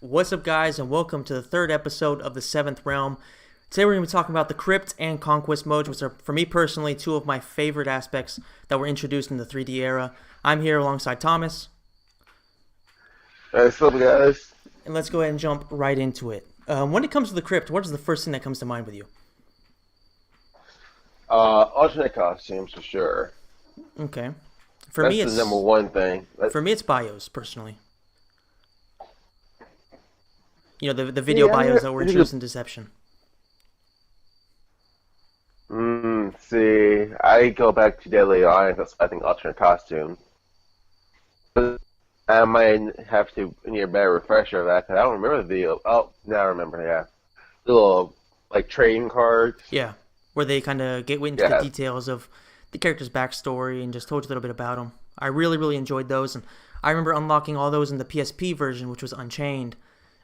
What's up, guys, and welcome to the third episode of the Seventh Realm. Today, we're going to be talking about the Krypt and Konquest modes, which are, for me personally, two of my favorite aspects that were introduced in the 3D era. I'm here alongside Thomas, Hey, what's up, guys? and let's go ahead and jump right into it. When it comes to the Krypt, what is the first thing that comes to mind with you? Alternate costumes for sure. Okay, for That's me, the number it's one thing. it's bios personally. You know, the video See, I bios never, that were introduced in Deception. see, I go back to Deadly Alliance. That's, I think, alternate costumes. But I might have to need a better refresher of that because I don't remember the video. Oh, now I remember. Yeah, the little like trading cards. Yeah, where they kind of get into the Yeah. details of the character's backstory and just told you a little bit about them. I really, really enjoyed those, and I remember unlocking all those in the PSP version, which was Unchained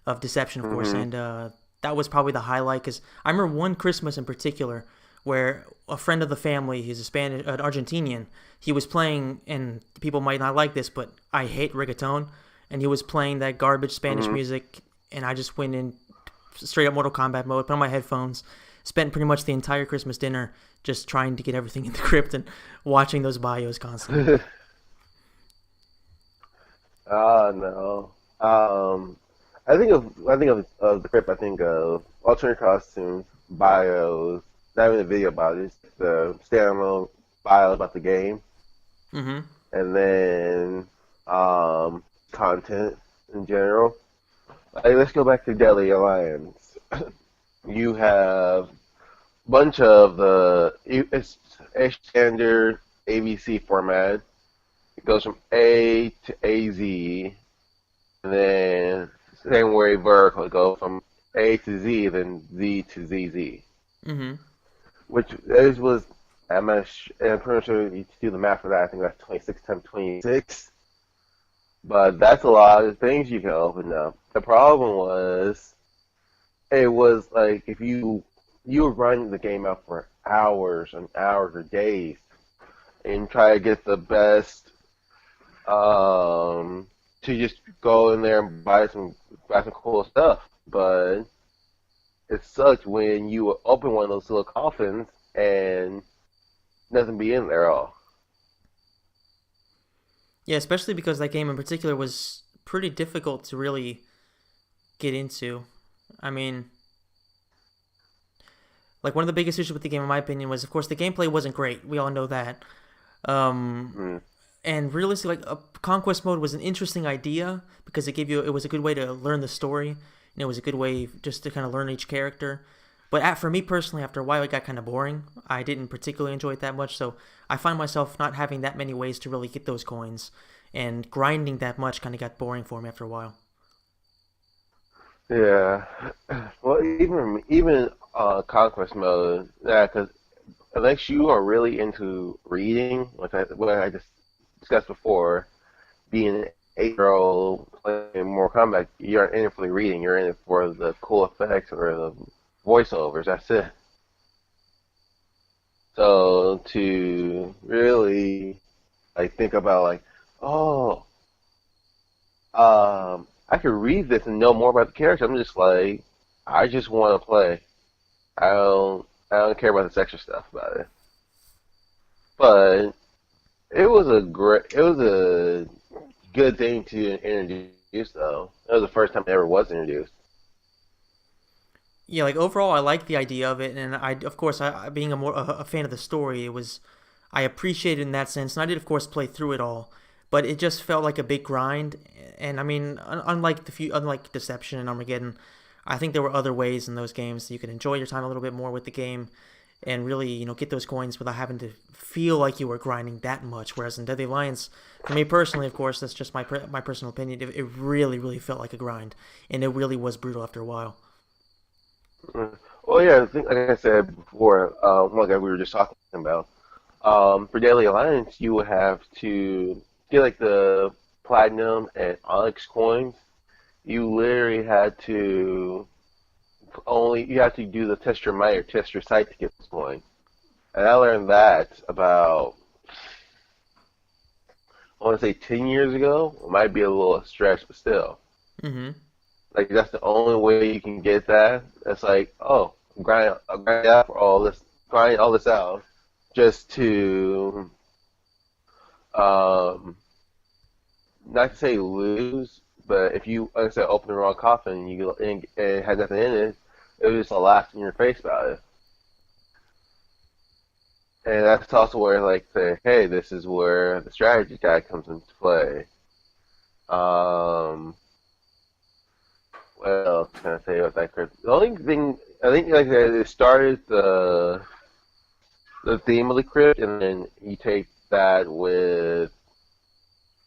of Deception, of course, hmm and that was probably the highlight because I remember one Christmas in particular where a friend of the family, he's an Argentinian, he was playing, and people might not like this, but I hate reggaeton, and he was playing that garbage Spanish hmm music, and I just went in straight up Mortal Kombat mode, put on my headphones, spent pretty much the entire Christmas dinner just trying to get everything in the crypt and watching those bios constantly. Oh no. I think of the crypt. I think of alternate costumes, bios, not even a video about it, just the standalone bio about the game, Mm-hmm. and then content in general. Like, let's go back to Deadly Alliance. You have a bunch of it's a standard ABC format. It goes from A to AZ, and then same way vertical. It goes from A to Z, then Z to ZZ. Mm-hmm. Which this was, I'm pretty sure you do the math for that. I think that's 26 times 26. But that's a lot of things you can open up. The problem was, it was like if you were running the game out for hours and hours or days and try to get the best to just go in there and buy some cool stuff. But it sucked when you would open one of those little coffins and nothing be in there at all. Yeah, especially because that game in particular was pretty difficult to really get into. I mean, like one of the biggest issues with the game, in my opinion, was of course the gameplay wasn't great. We all know that. Um, Mm. and realistically, like a conquest mode was an interesting idea because it was a good way to learn the story, and it was a good way just to kind of learn each character. But for me personally, after a while, it got kind of boring. I didn't particularly enjoy it that much, so I find myself not having that many ways to really get those coins, and grinding that much kind of got boring for me after a while. Yeah. Well, even conquest mode, yeah, because unless you are really into reading, like what I just discussed before, being an 8-year-old playing more combat, you're in it for the reading. You're in it for the cool effects or the voiceovers. That's it. So to really like think about like, oh, I could read this and know more about the character. I'm just like, I just want to play. I don't care about this extra stuff about it. But it was a good thing to introduce though. It was the first time it ever was introduced. Yeah, like overall, I like the idea of it, and of course, being a fan of the story, it was I appreciated it in that sense, and I did, of course, play through it all, but it just felt like a big grind. And I mean, unlike Deception and Armageddon, I think there were other ways in those games that you could enjoy your time a little bit more with the game, and really, get those coins without having to feel like you were grinding that much. Whereas in Deadly Alliance, for me personally, of course, that's just my personal opinion. It really, really felt like a grind, and it really was brutal after a while. Mm. Well, yeah, I think like I said before, like we were just talking about, for Daily Alliance, you would have to get like the platinum and onyx coins. You literally had to you have to do the test your might or test your sight to get this coin. And I learned that about, I want to say 10 years ago. It might be a little stretch, but still. Mm-hmm. Like that's the only way you can get that. It's like, oh, grind out for all this, grind all this out just to, um, not to say lose, but if you, like I said, open the wrong coffin, and it had nothing in it, it was just a laugh in your face about it. And that's also where, like, say, hey, this is where the strategy guide comes into play. Um, what else can I say about that crypt? The only thing I think, like, it started the theme of the crypt, and then you take that with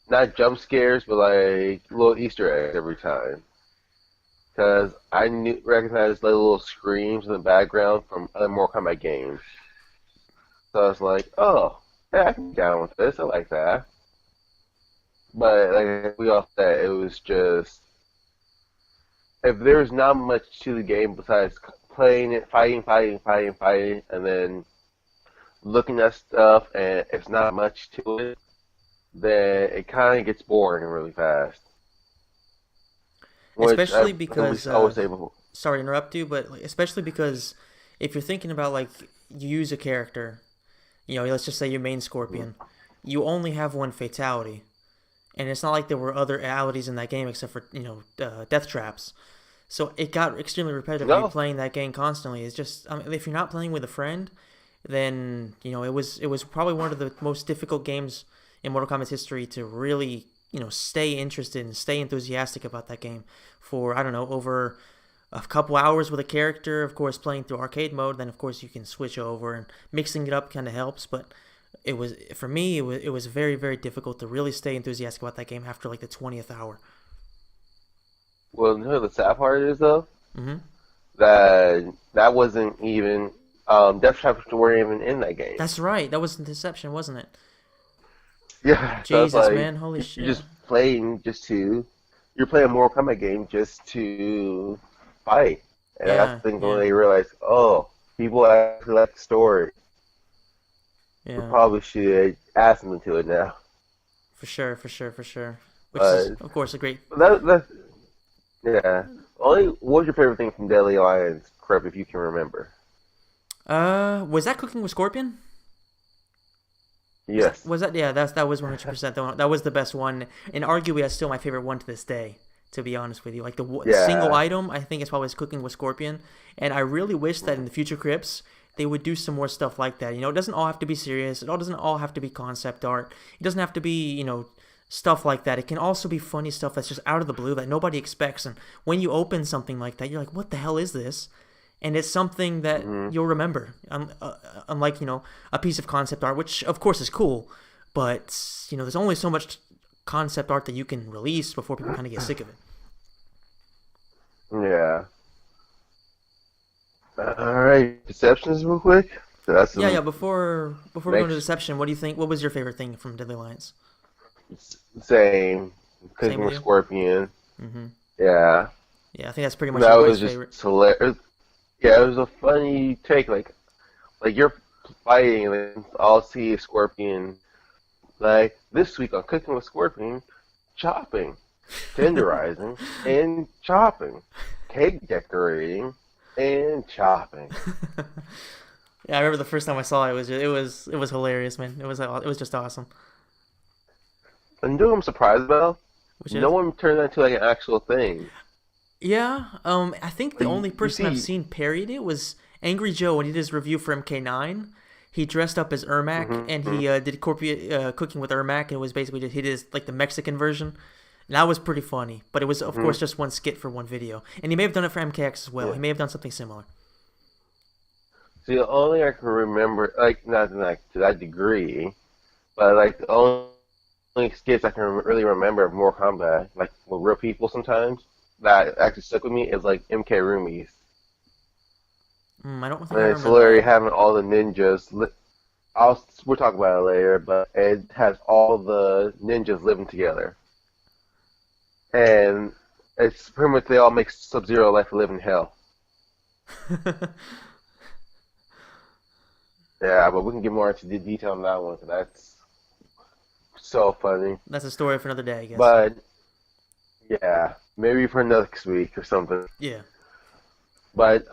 not jump scares, but like little Easter eggs every time. Because I knew recognized like little screams in the background from other Mortal Kombat games. So I was like, oh, yeah, I can get down with this. I like that. But like we all said, it was just if there's not much to the game besides playing it, fighting, and then looking at stuff, and it's not much to it, then it kind of gets boring really fast. Which Especially I because, always say before. sorry to interrupt you, but like, especially because if you're thinking about like you use a character, let's just say your main Scorpion, you only have one fatality, and it's not like there were other realities in that game except for death traps. So it got extremely repetitive when you're No, playing that game constantly. It's just if you're not playing with a friend, then it was probably one of the most difficult games in Mortal Kombat's history to really stay interested and stay enthusiastic about that game for I don't know over a couple hours with a character. Of course, playing through arcade mode, then of course you can switch over and mixing it up kind of helps. But it was for me it was very very difficult to really stay enthusiastic about that game after like the 20th hour. well, no, the sad part is though Hmm. that wasn't even Death Traps weren't even in that game. That's right. That was Deception, wasn't it? Yeah, so it's Jesus, like man, holy you're shit. just playing just to you're playing a Mortal Kombat game just to fight, and that's Yeah, the thing when yeah, they realize, oh, people actually like the story. We yeah. probably should add something to it now. For sure, for sure, for sure. Which is, But of course, a great. that yeah. Only what was your favorite thing from Deadly Alliance, Crep, if you can remember? Was that Cooking with Scorpion? Was that? Yes. Was that? Yeah, that was 100% the one. That was the best one, and arguably that's still my favorite one to this day. To be honest with you, like the single Yeah. item, I think it's probably Cooking with Scorpion, and I really wish that in the future Crips they would do some more stuff like that. It doesn't all have to be serious. It all doesn't all have to be concept art. It doesn't have to be stuff like that. It can also be funny stuff that's just out of the blue that nobody expects. And when you open something like that, you're like, "What the hell is this?" And it's something that Hmm. you'll remember. Unlike a piece of concept art, which of course is cool, but there's only so much concept art that you can release before people kind of get sick of it. Yeah. All right. Deceptions, real quick. So that's Yeah, yeah. some Before we go into next Deception, what do you think? What was your favorite thing from Deadly Alliance? same Same cooking with with you? Scorpion. Mm-hmm. Yeah. Yeah, I think that's pretty much That everybody's was just favorite. hilarious. Yeah, it was a funny take. Like you're fighting, and then I'll see a Scorpion. Like this week on Cooking with Scorpion, chopping, tenderizing, and chopping, cake decorating, and chopping. Yeah, I remember the first time I saw it. It was hilarious, man. It was just awesome. And you know what I'm surprised about? Which No is one turned that into like an actual thing. yeah. I think the Like only you person I've see, seen parried it was Angry Joe when he did his review for MK9. He dressed up as Ermac and hmm he did cooking with Ermac, and it was basically just he did like the Mexican version. And that was pretty funny, but it was of hmm course just one skit for one video. And he may have done it for MKX as well. yeah. He may have done something similar. See, the only I can remember, like not like to that degree, but like the only skits I can really remember of Mortal Kombat, like with real people sometimes, that actually stuck with me is like MK Roomies. I don't think And I it's remember literally that. having all the ninjas. We'll talk about it later, but it has all the ninjas living together, and it's pretty much they all make Sub-Zero life a living hell. Yeah, but we can get more into the detail on that one, 'cause that's so funny. That's a story for another day, I guess. But yeah. maybe for next week or something. Yeah. But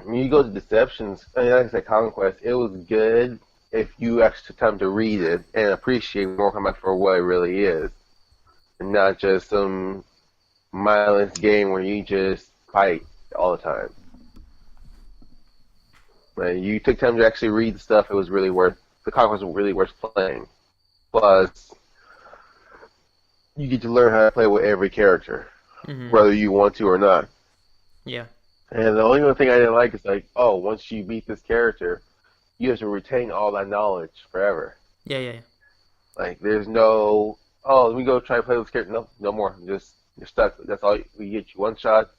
when you go to Deceptions, I mean, like I said, Conquest, it was good if you actually took time to read it and appreciate Mortal Kombat for what it really is, and not just some mindless game where you just fight all the time. When you took time to actually read the stuff, it was really worth the Conquest was really worth playing. Plus, you get to learn how to play with every character, Mm-hmm. whether you want to or not. Yeah. And the only other thing I didn't like is like, oh, once you beat this character, you have to retain all that knowledge forever. Yeah. Yeah. Yeah. Like, there's no, oh, let me go try to play with this character. No, no more. Just you're stuck. That's all. We get you one shot,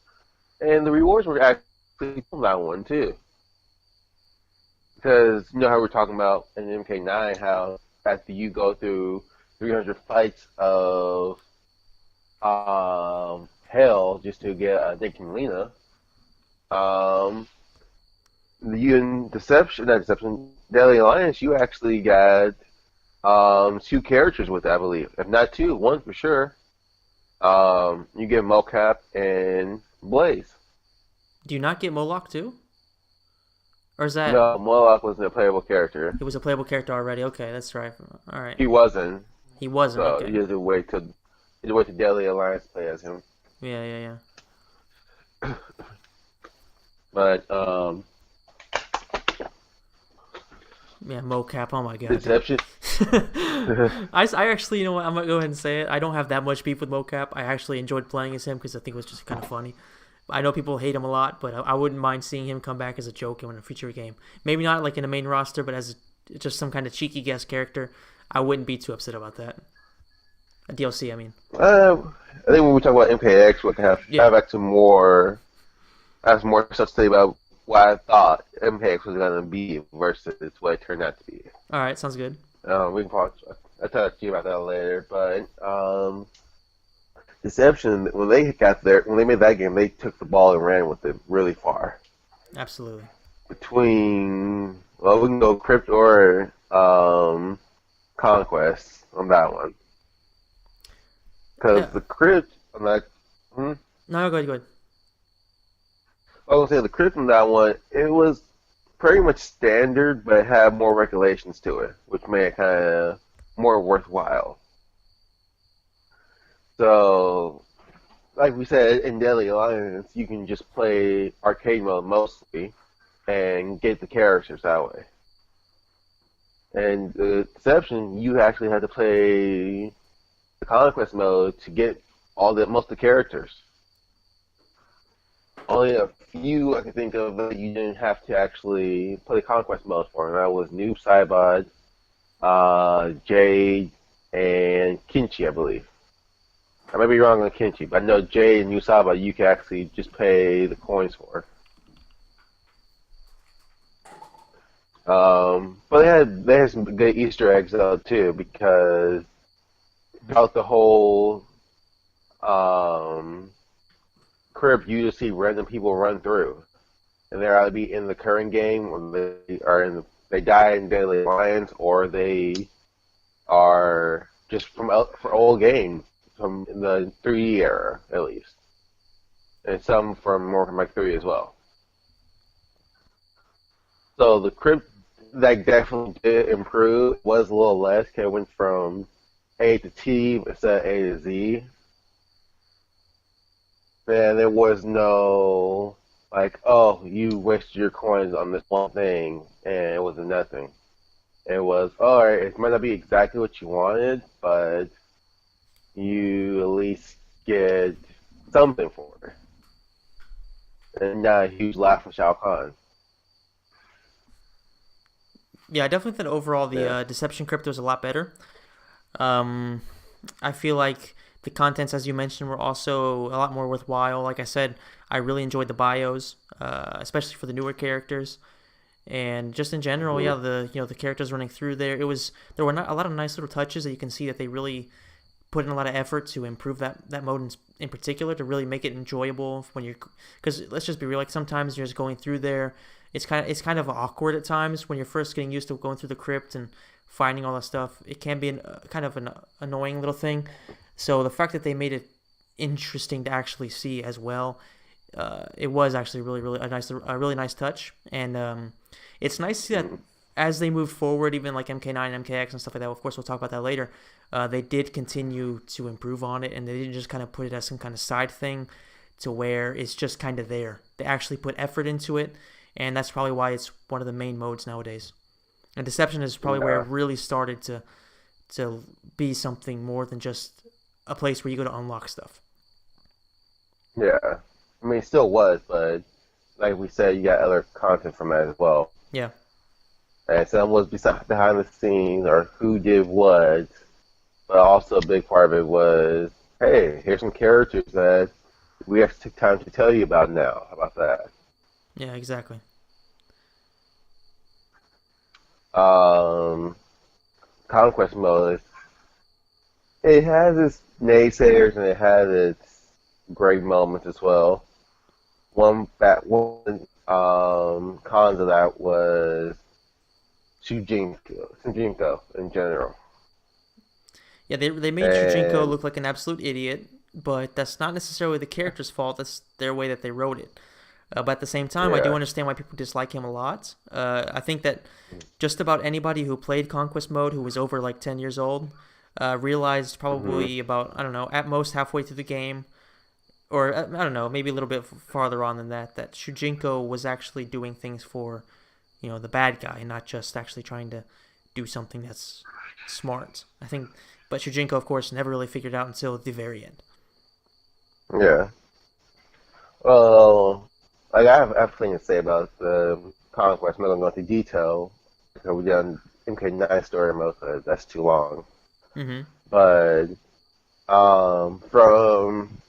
and the rewards were actually on that one too. Because you know how we're talking about in MK9, how after you go through 300 fights of hell just to get a Nick and Lena, um, you in Deception, not Deception, Deadly Alliance, you actually got two characters with it, I believe. If not two, one for sure. You get Mocap and Blaze. Do you not get Moloch too? Or is that No, Moloch wasn't a playable character. it was a playable character already? Okay, that's right. All right. He wasn't, He wasn't. so Okay. you had to wait to Deadly Alliance to play as him. Yeah. Yeah. Yeah. But Yeah. Mocap. Oh my god, dude. Deception. I actually, you know what? I'm gonna go ahead and say it. I don't have that much beef with Mocap. I actually enjoyed playing as him because I think it was just kind of funny. I know people hate him a lot, but I wouldn't mind seeing him come back as a joke in a future game. Maybe not like in the main roster, but as just some kind of cheeky guest character. I wouldn't be too upset about that. A DLC, I mean. I think when we talk about MKX, we can Yeah. have actually more, have more stuff to say about what I thought MKX was gonna be versus what it turned out to be. All right, sounds good. We can probably I'll talk to you about that later. But Deception, when they got there, when they made that game, they took the ball and ran with it really far. Absolutely. Between, well, we can go Krypt or Conquest on that one. Because Yeah. the Krypt, I'm like, No, go ahead. Go ahead. I was gonna say the Krypt on that one, it was pretty much standard, but it had more regulations to it, which made it kind of more worthwhile. So, like we said, in Deadly Alliance, you can just play arcade mode mostly and get the characters that way. And the Deception, you actually had to play the Conquest mode to get all the most of the characters. Only a few I can think of that you didn't have to actually play the Conquest mode for, and that was Noob Saibot, Jade, and Kinchi, I believe. I may be wrong on Kinchi, but I know Jade and Noob Saibot you can actually just pay the coins for. But they had some good Easter eggs though too, because throughout the whole Krypt, you just see random people run through, and they're either be in the current game, or they die in Deadly Alliance, or they are just for old games from the 3D era at least, and some from Mortal Kombat 3 as well. So the Krypt that definitely did improve. It was a little less. It went from A to T instead of A to Z. And there was no, like, oh, you wasted your coins on this one thing, and it was nothing. It was, alright, it might not be exactly what you wanted, but you at least get something for it. And not a huge laugh for Shao Kahn. Yeah, I definitely think overall the Yeah. Deception Crypto is a lot better. Um, I feel like the contents, as you mentioned, were also a lot more worthwhile. Like I said, I really enjoyed the bios, especially for the newer characters, and just in general, Mhm. yeah, the characters running through there. There were not a lot of nice little touches that you can see that they really put in a lot of effort to improve that mode in particular to really make it enjoyable when you're, because let's just be real, like sometimes you're just going through there, it's kind of awkward at times when you're first getting used to going through the crypt and finding all that stuff. It can be kind of an annoying little thing. So the fact that they made it interesting to actually see as well. It was actually really a really nice touch, and it's nice to see that Mm, as they move forward, even like MK9, MKX, and stuff like that. Of course, we'll talk about that later. They did continue to improve on it, and they didn't just kind of put it as some kind of side thing to where it's just kind of there. They actually put effort into it, and that's probably why it's one of the main modes nowadays. And Deception is probably where yeah, it really started to be something more than just a place where you go to unlock stuff. yeah. I mean, it still was, but like we said, you got other content from that as well. Yeah, And some was behind the scenes or who did what, but also a big part of it was, hey, here's some characters that we have to take time to tell you about now. How about that? yeah, exactly. Um, Conquest mode, it has its naysayers and it has its great moments as well. One cons of that was Shujinko in general. Yeah, they made Shujinko And look like an absolute idiot, but that's not necessarily the character's fault. That's their way that they wrote it. But at the same time, I do yeah, understand why people dislike him a lot. I think that just about anybody who played Conquest mode who was over like 10 years old realized hmm probably about, I don't know, at most halfway through the game, or I don't know, maybe a little bit farther on than that, that Shujinko was actually doing things for, the bad guy, not just actually trying to do something that's smart. I think, but Shujinko, of course, never really figured it out until the very end. yeah. Well, like I have plenty to say about the Conquest. I'm not gonna go into detail because we done MK9 story mode, so that's too long. Mm-hmm. But from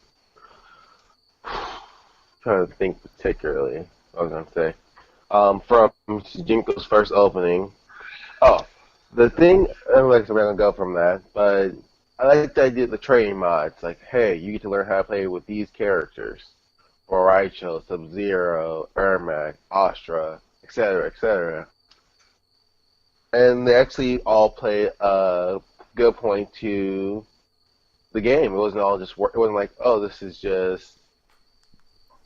trying to think particularly, I was gonna say, from Jinko's first opening. Oh, the thing, I'm like, we're gonna go from that, but I like the idea of the training mods. Like, hey, you get to learn how to play with these characters: Boraicho, Sub-Zero, Ermac, Astra, etc., etc. And they actually all play a good point to the game. It wasn't all just work. It wasn't like, oh, this is just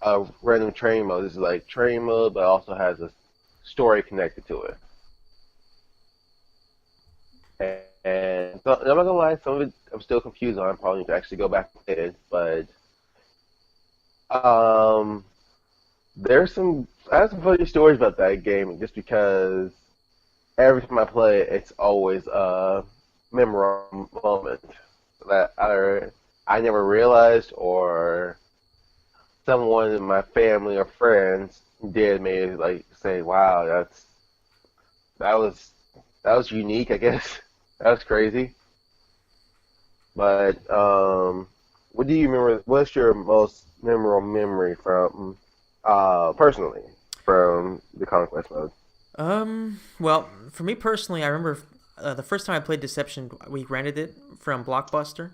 a random training mode. This is like training mode, but also has a story connected to it. And so, I'm not gonna lie, some of it I'm still confused on. I probably need to actually go back and play it, but um, there's some I have some funny stories about that game just because every time I play it, it's always a memorable moment that either I never realized or someone in my family or friends did made like say, "Wow, that was that was unique." I guess that was crazy. But what do you remember? What's your most memorable memory from personally from the Conquest mode? Well, for me personally, I remember the first time I played Deception, we rented it from Blockbuster,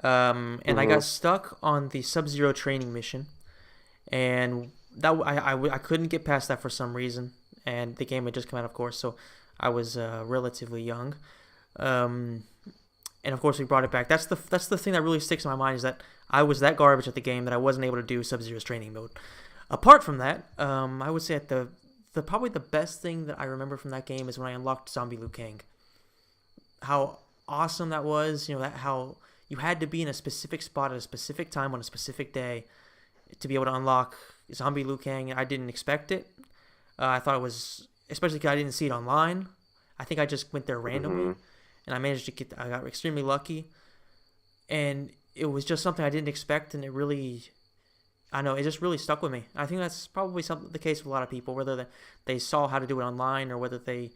and I got Mhm. stuck on the Sub-Zero training mission, and I couldn't get past that for some reason, and the game had just come out, of course, so I was relatively young, um, and of course we brought it back. That's the thing that really sticks in my mind is that I was that garbage at the game that I wasn't able to do Sub-Zero's training mode. Apart from that, I would say at the probably the best thing that I remember from that game is when I unlocked Zombie Liu Kang. How awesome that was! That how you had to be in a specific spot at a specific time on a specific day to be able to unlock Zombie Liu Kang. I didn't expect it. I thought it was, especially because I didn't see it online. I think I just went there randomly, Mhm. and I managed to get. I got extremely lucky, and it was just something I didn't expect, and it really, I know, it just really stuck with me. I think that's probably the case with a lot of people, whether they saw how to do it online or whether they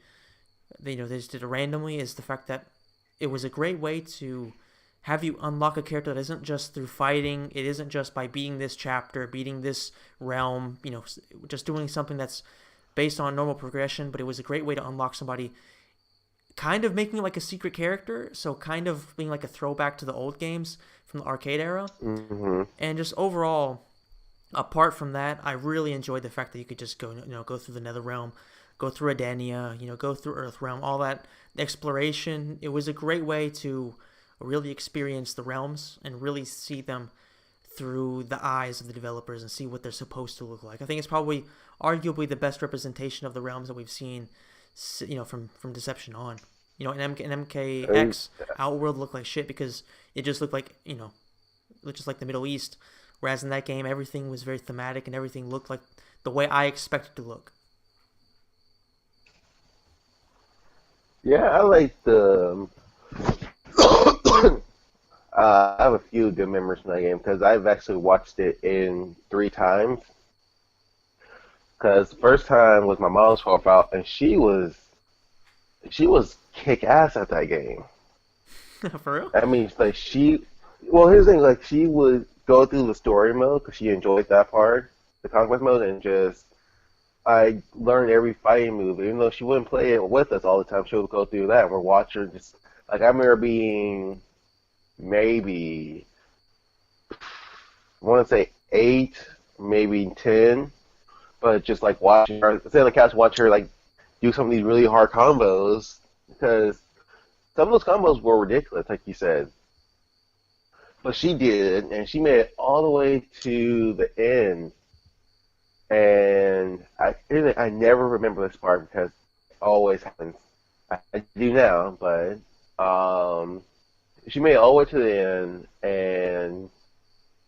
just did it randomly. Is the fact that it was a great way to have you unlock a character that isn't just through fighting. It isn't just by beating this chapter, beating this realm. Just doing something that's based on normal progression. But it was a great way to unlock somebody, kind of making it like a secret character. So kind of being like a throwback to the old games from the arcade era. Mhm. And just overall, apart from that, I really enjoyed the fact that you could just go through the Nether Realm, go through Adania, go through Earth Realm, all that exploration. It was a great way to really experience the realms and really see them through the eyes of the developers and see what they're supposed to look like. I think it's probably arguably the best representation of the realms that we've seen, from Deception on. In I, MKX, Outworld looked like shit because it just looked like, looked just like the Middle East. Whereas in that game, everything was very thematic and everything looked like the way I expected to look. yeah, I like the. I have a few good memories from that game because I've actually watched it in 3 times. Because the first time was my mom's profile, and she was kick ass at that game. For real? I mean, like well, here's the thing, like she would go through the story mode because she enjoyed that part, the conquest mode, and just I learned every fighting move, even though she wouldn't play it with us all the time. She would go through that, and we'd watch her just like I remember being maybe I want to say 8, maybe 10, but just like watching her, sit on the couch, watch her like do some of these really hard combos because some of those combos were ridiculous, like you said. But she did, and she made it all the way to the end. And I never remember this part because it always happens. I do now, but she made it all the way to the end, and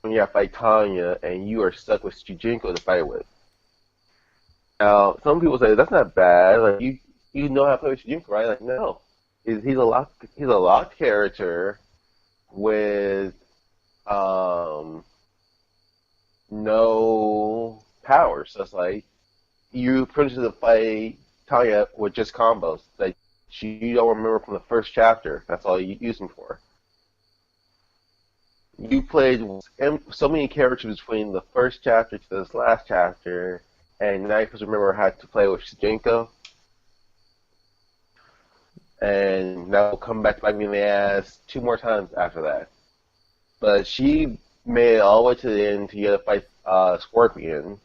when you have to fight Tanya, and you are stuck with Shujinko to fight with. Now, some people say that's not bad. Like you know how to play with Shujinko, right? Like no, he's a locked character with no powers. So it's like you pretty much fight Tanya with just combos that you don't remember from the first chapter. That's all you use them for. You played so many characters between the first chapter to this last chapter, and now you just remember how to play with Shujinko. And that will come back to bite me in the ass 2 more times after that. But she made it all the way to the end to get to fight Scorpion,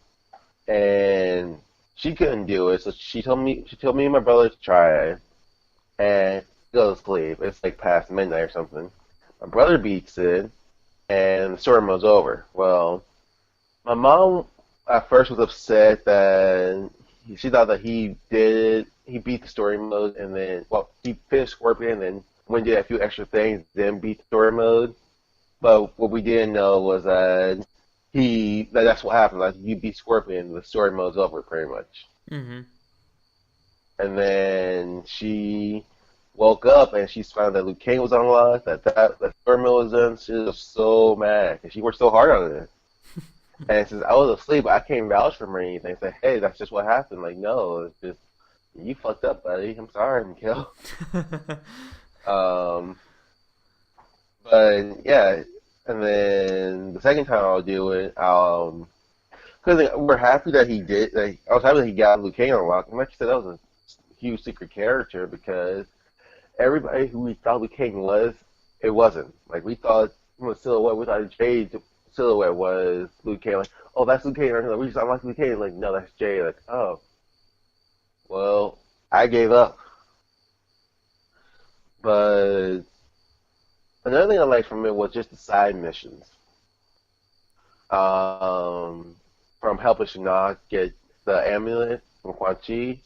and she couldn't do it. So she told me and my brother to try it, and go to sleep. It's like past midnight or something. My brother beats it, and the story mode's over. Well, my mom at first was upset that she thought that he did it. He beat the story mode, and then he finished Scorpion, and then went and did a few extra things, then beat the story mode. But what we didn't know was that that's what happened. Like you beat Scorpion, the story mode's over pretty much. Mm-hmm. And then she woke up and she found that Liu Kang was unlocked, that story mode was done. She was so mad because she worked so hard on it. And since I was asleep, I can't vouch for her or anything. Say, hey, that's just what happened. Like, no, it's just you fucked up, buddy. I'm sorry, Mikhail. um, But yeah, and then the second time I'll do it, because we're happy that he did. Like, I was happy that he got Liu Kang unlocked. And like you said, that was a huge secret character because everybody who we thought Liu Kang was, it wasn't. Like we thought Silhouette, we thought Jade Silhouette was Liu Kang. Like, oh, that's Liu Kang. Like, we just unlocked Liu Kang. Like, no, that's Jade. Like, oh, well, I gave up. But another thing I liked from it was just the side missions. From helping Shinnok get the amulet from Quan Chi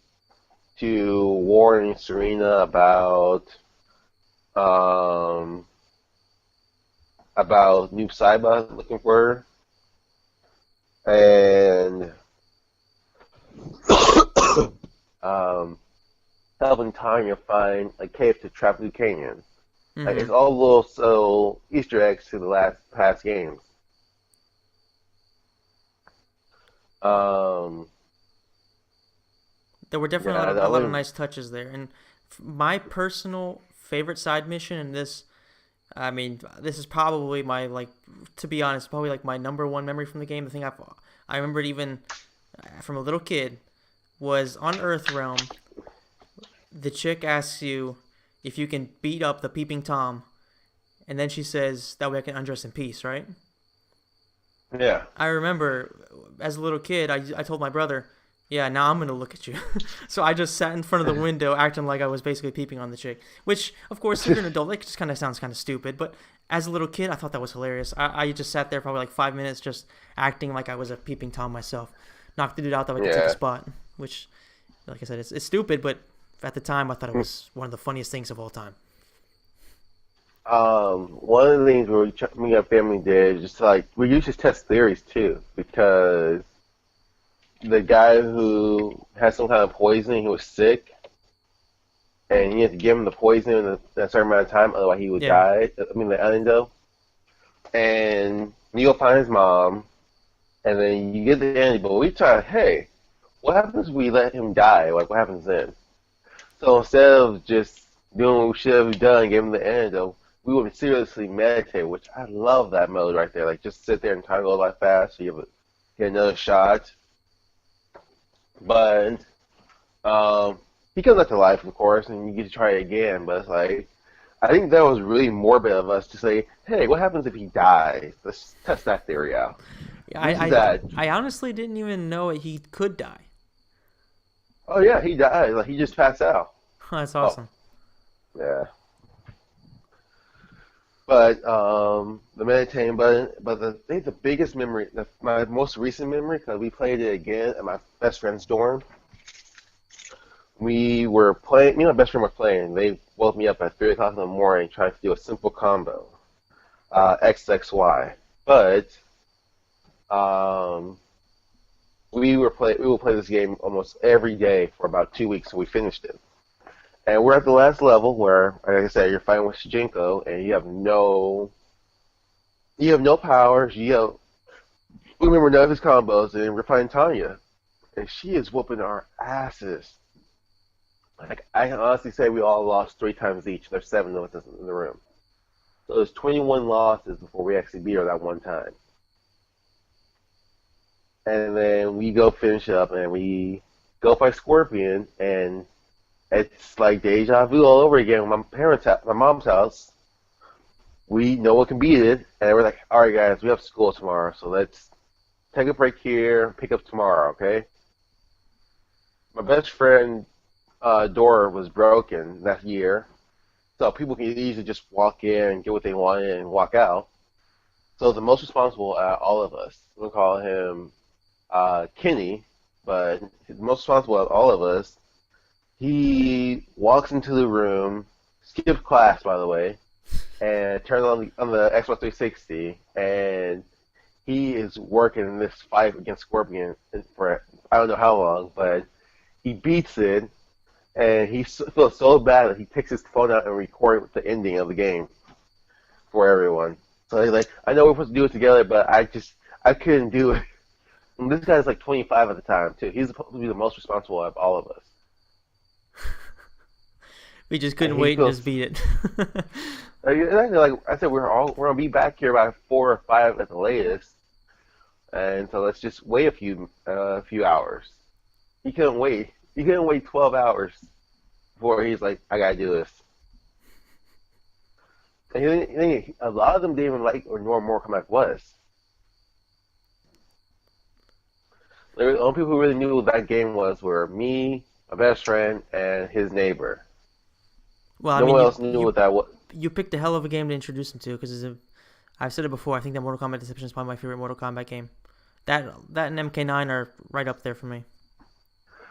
to warning Serena about Noob Saiba looking for her, and helping Tanya find a cave to trap Liu Kang in. Like, Mm-hmm. it's all little so Easter eggs to the past games. Um, There were definitely yeah, a I lot of wouldn't. nice touches there. And my personal favorite side mission in this, I mean, this is probably my, like, to be honest, probably like my number one memory from the game. The thing I remembered even from a little kid was on Earthrealm. The chick asks you if you can beat up the Peeping Tom, and then she says that way I can undress in peace, right? Yeah, I remember as a little kid, I told my brother, Yeah, now I'm gonna look at you. So I just sat in front of the window, acting like I was basically peeping on the chick. Which, of course, if you're an adult, that just kind of sounds kind of stupid. But as a little kid, I thought that was hilarious. I just sat there probably like 5 minutes, just acting like I was a peeping tom myself. Knocked the dude out that I could take a Yeah. spot. Which, like I said, it's stupid, but at the time, I thought it was one of the funniest things of all time. One of the things me and our family did is just like we used to test theories too, because the guy who had some kind of poison, he was sick, and you had to give him the poison in a certain amount of time, otherwise he would Yeah. die. I mean, the antidote. And you go find his mom, and then you get the antidote. We try, hey, what happens if we let him die? Like, what happens then? So instead of just doing what we should have done, give him the antidote, we would seriously meditate, which I love that mode right there. Like, just sit there and time go life fast, so you have get another shot. But he comes back to life, of course, and you get to try it again. But it's like, I think that was really morbid of us to say, hey, what happens if he dies? Let's test that theory out. Yeah, This is that. I honestly didn't even know he could die. Oh yeah, he died. Like he just passed out. That's Oh awesome. yeah. But the meditating button. But I think the biggest memory, my most recent memory, because we played it again at my best friend's dorm. We were playing. Me and my best friend were playing. They woke me up at 3 o'clock in the morning trying to do a simple combo, XXY. But um, we will play this game almost every day for about 2 weeks, so we finished it. And we're at the last level where, like I said, you're fighting with Shijinko, and you have no powers. We remember none of his combos, and we're fighting Tanya, and she is whooping our asses. Like I can honestly say, we all lost 3 times each. There's 7 of us in the room, so there's 21 losses before we actually beat her that one time. And then we go finish up, and we go fight Scorpion, and it's like deja vu all over again. My mom's house. We no one can beat it, and we're like, all right, guys, we have school tomorrow, so let's take a break here, pick up tomorrow, okay? My best friend door was broken that year, so people can easily just walk in and get what they wanted and walk out. So the most responsible out of all of us, we'll call him Kenny, but the most responsible out of all of us, he walks into the room, skips class by the way, and turns on the Xbox 360, and he is working in this fight against Scorpion for I don't know how long, but he beats it, and feels so bad that he takes his phone out and records the ending of the game for everyone. So he's like, I know we're supposed to do it together, but I couldn't do it. And this guy's like 25 at the time too. He's supposed to be the most responsible of all of us, We just and couldn't he wait and feels. just beat it. Like I said, we're gonna be back here by 4 or 5 at the latest, and so let's just wait a few hours. He couldn't wait. He couldn't wait 12 hours before he's like, I gotta do this. And a lot of them didn't even like or know what Mortal Kombat was. The only people who really knew what that game was were me, my best friend, and his neighbor. Well, I No mean, one else knew what that was. you picked a hell of a game to introduce him to because I've said it before. I think that Mortal Kombat Deception is probably my favorite Mortal Kombat game. That and MK9 are right up there for me.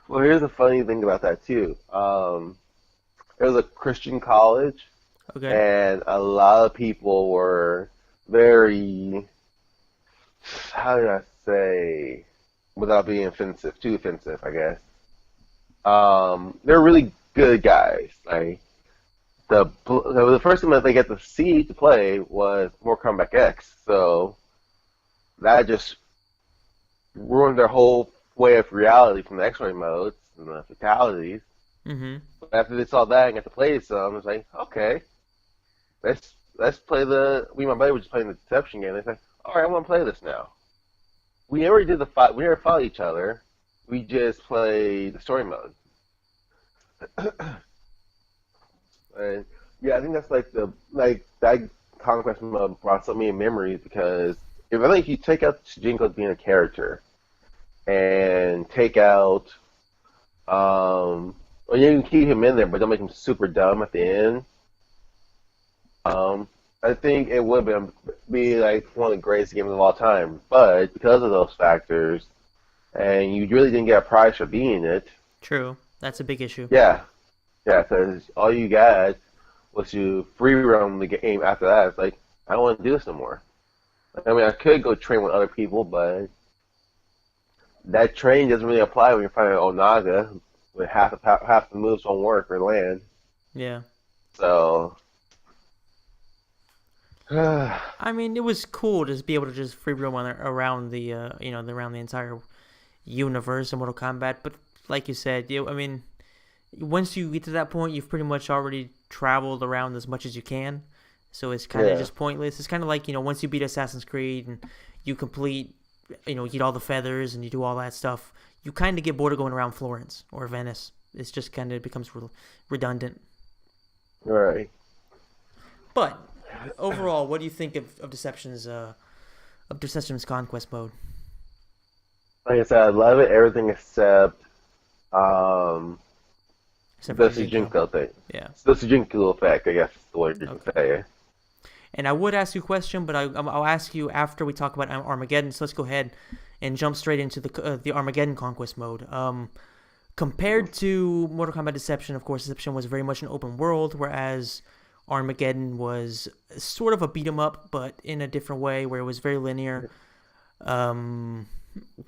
Well, here's the funny thing about that too. It was a Christian college, Okay. and a lot of people were very, how do I say, without being offensive, too offensive, I guess. They're really good guys. Like the first time that they get to see to play was Mortal Kombat X, so that just ruined their whole way of reality from the X-ray modes and the fatalities. Mm-hmm. But after they saw that and got to play some, it's like, okay, let's play the. We and my buddy were just playing the Deception game. They said, all right, I want to play this now. We never did the fight. We never fought each other. We just played the story mode. And yeah, I think that's like that conquest mode brought so many memories because if you take out Jinko being a character, and take out or you can keep him in there, but don't make him super dumb at the end. Um, I think it would be like one of the greatest games of all time. But because of those factors, and you really didn't get a prize for being it, True. That's a big issue. yeah, yeah, because all you got was to free roam the game after that. It's like I don't want to do this no more. I mean, I could go train with other people, but that train doesn't really apply when you're fighting Onaga, with half the moves won't work or land. Yeah. So, yeah, I mean, it was cool to just be able to just free roam around the around the entire universe in Mortal Kombat. But like you said, I mean, once you get to that point, you've pretty much already traveled around as much as you can. So it's kind of just pointless. It's kind of like once you beat Assassin's Creed and you complete, you get all the feathers and you do all that stuff, you kind of get bored of going around Florence or Venice. It's just kind of becomes redundant. right. But overall, what do you think of Deception's Conquest mode? Like I said, I love it. Everything except um, Except for the the Jinko. Sujinko thing. Yeah. The Sujinko effect, I guess is the word you can Okay. say. And I would ask you a question, but I'll ask you after we talk about Armageddon. So let's go ahead and jump straight into the Armageddon Conquest mode. Compared to Mortal Kombat Deception, of course, Deception was very much an open world, whereas Armageddon was sort of a beat 'em up, but in a different way, where it was very linear. Um,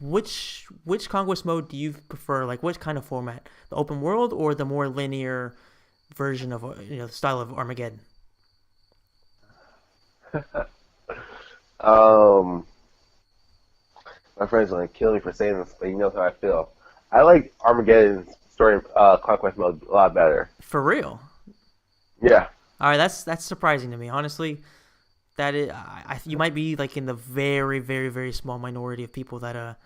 which Conquest mode do you prefer? Like, what kind of format? The open world or the more linear version of the style of Armageddon? Um, my friends are gonna kill me for saying this, but you know how I feel. I like Armageddon's story conquest mode a lot better. For real? Yeah, All right, that's surprising to me. Honestly, you might be like in the very very very small minority of people that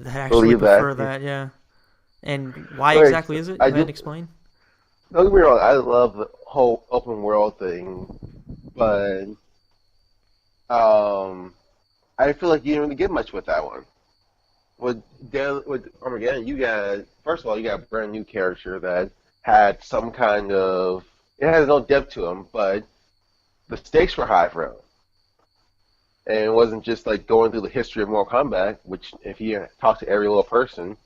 actually believe that. prefer that. Yeah. And why Wait, exactly is it? I Go ahead and do. explain. Don't get me wrong. I love the whole open world thing, but um, I feel like you didn't really get much with that one. With Armageddon, you got first of all, you got a brand new character that had some kind of it has no depth to him, but the stakes were high for him, and it wasn't just like going through the history of Mortal Kombat, which if you talk to every little person,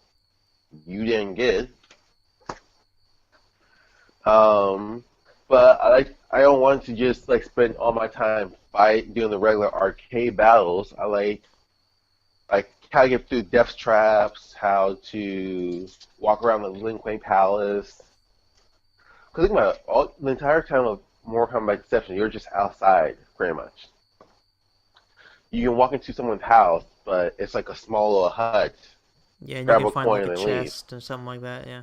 you didn't get. Um, but I don't want to just like spend all my time doing the regular arcade battles. I like how to get through death traps, how to walk around the Lin Kuei Palace. Because think about it, the entire time of Mortal Kombat Deception, you're just outside, pretty much. You can walk into someone's house, but it's like a small little hut. Yeah, and you Grab can a find like coin a and leave. chest or something like that. Yeah.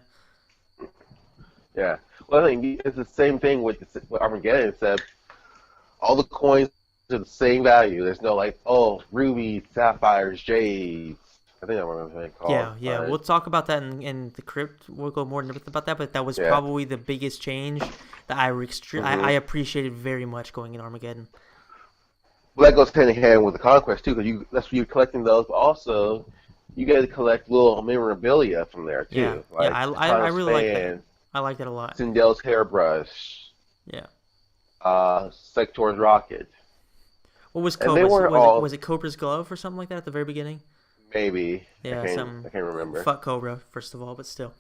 Yeah. Well, I think it's the same thing with Armageddon, except all the coins are the same value. There's no like, oh, rubies, sapphires, jades. I think that's what I'm called. Yeah, yeah. But We'll talk about that in the crypt. We'll go more in depth about that, but that was yeah. probably the biggest change that I hmm appreciated very much going in Armageddon. Well, that goes hand in hand with the conquest too, because that's what you're collecting those. But also, you get to collect little memorabilia from there Yeah, too, yeah. like I Katana's really like that. fan, I like that a lot. Sindel's hairbrush, Yeah. Sector's rocket, What was and they Cobra's? weren't Was all it Cobra's glove or something like that at the very beginning? maybe Yeah, I some can't remember. fuck Cobra first of all, but still.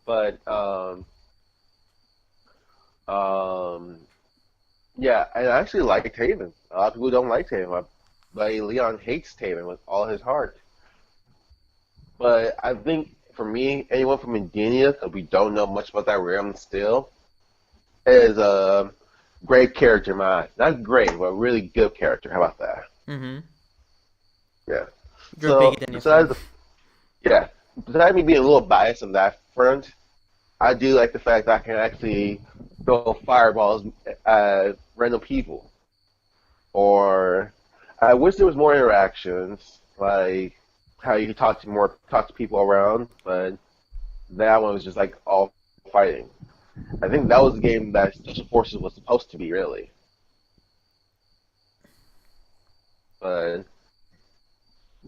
But um, yeah, and I actually like Taven. A lot of people don't like Taven, but Leon hates Taven with all his heart. But I think for me, anyone from Indiana, because we don't know much about that realm still, is a great character, man. Not great, but a really good character. How about that? Mm-hmm. Yeah. You're a big So Edenia fan. yeah, besides me being a little biased on that front, I do like the fact that I can actually throw fireballs at random people. Or I wish there was more interactions, like how you could talk to people around, but that one was just like all fighting. I think that was the game that Special Forces was supposed to be, really. But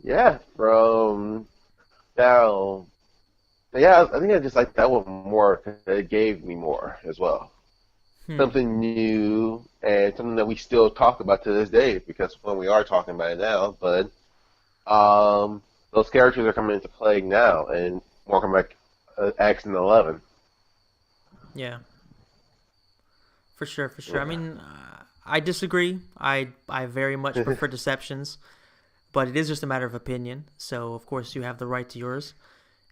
Yeah, from now. Yeah, I think I just like that one more 'cause it gave me more as well. Hmm. Something new and something that we still talk about to this day because when we are talking about it now, but those characters are coming into play now and more coming back X and 11. Yeah, for sure, for sure. I Yeah, mean, I disagree. I very much prefer Deceptions, but it is just a matter of opinion. So of course you have the right to yours.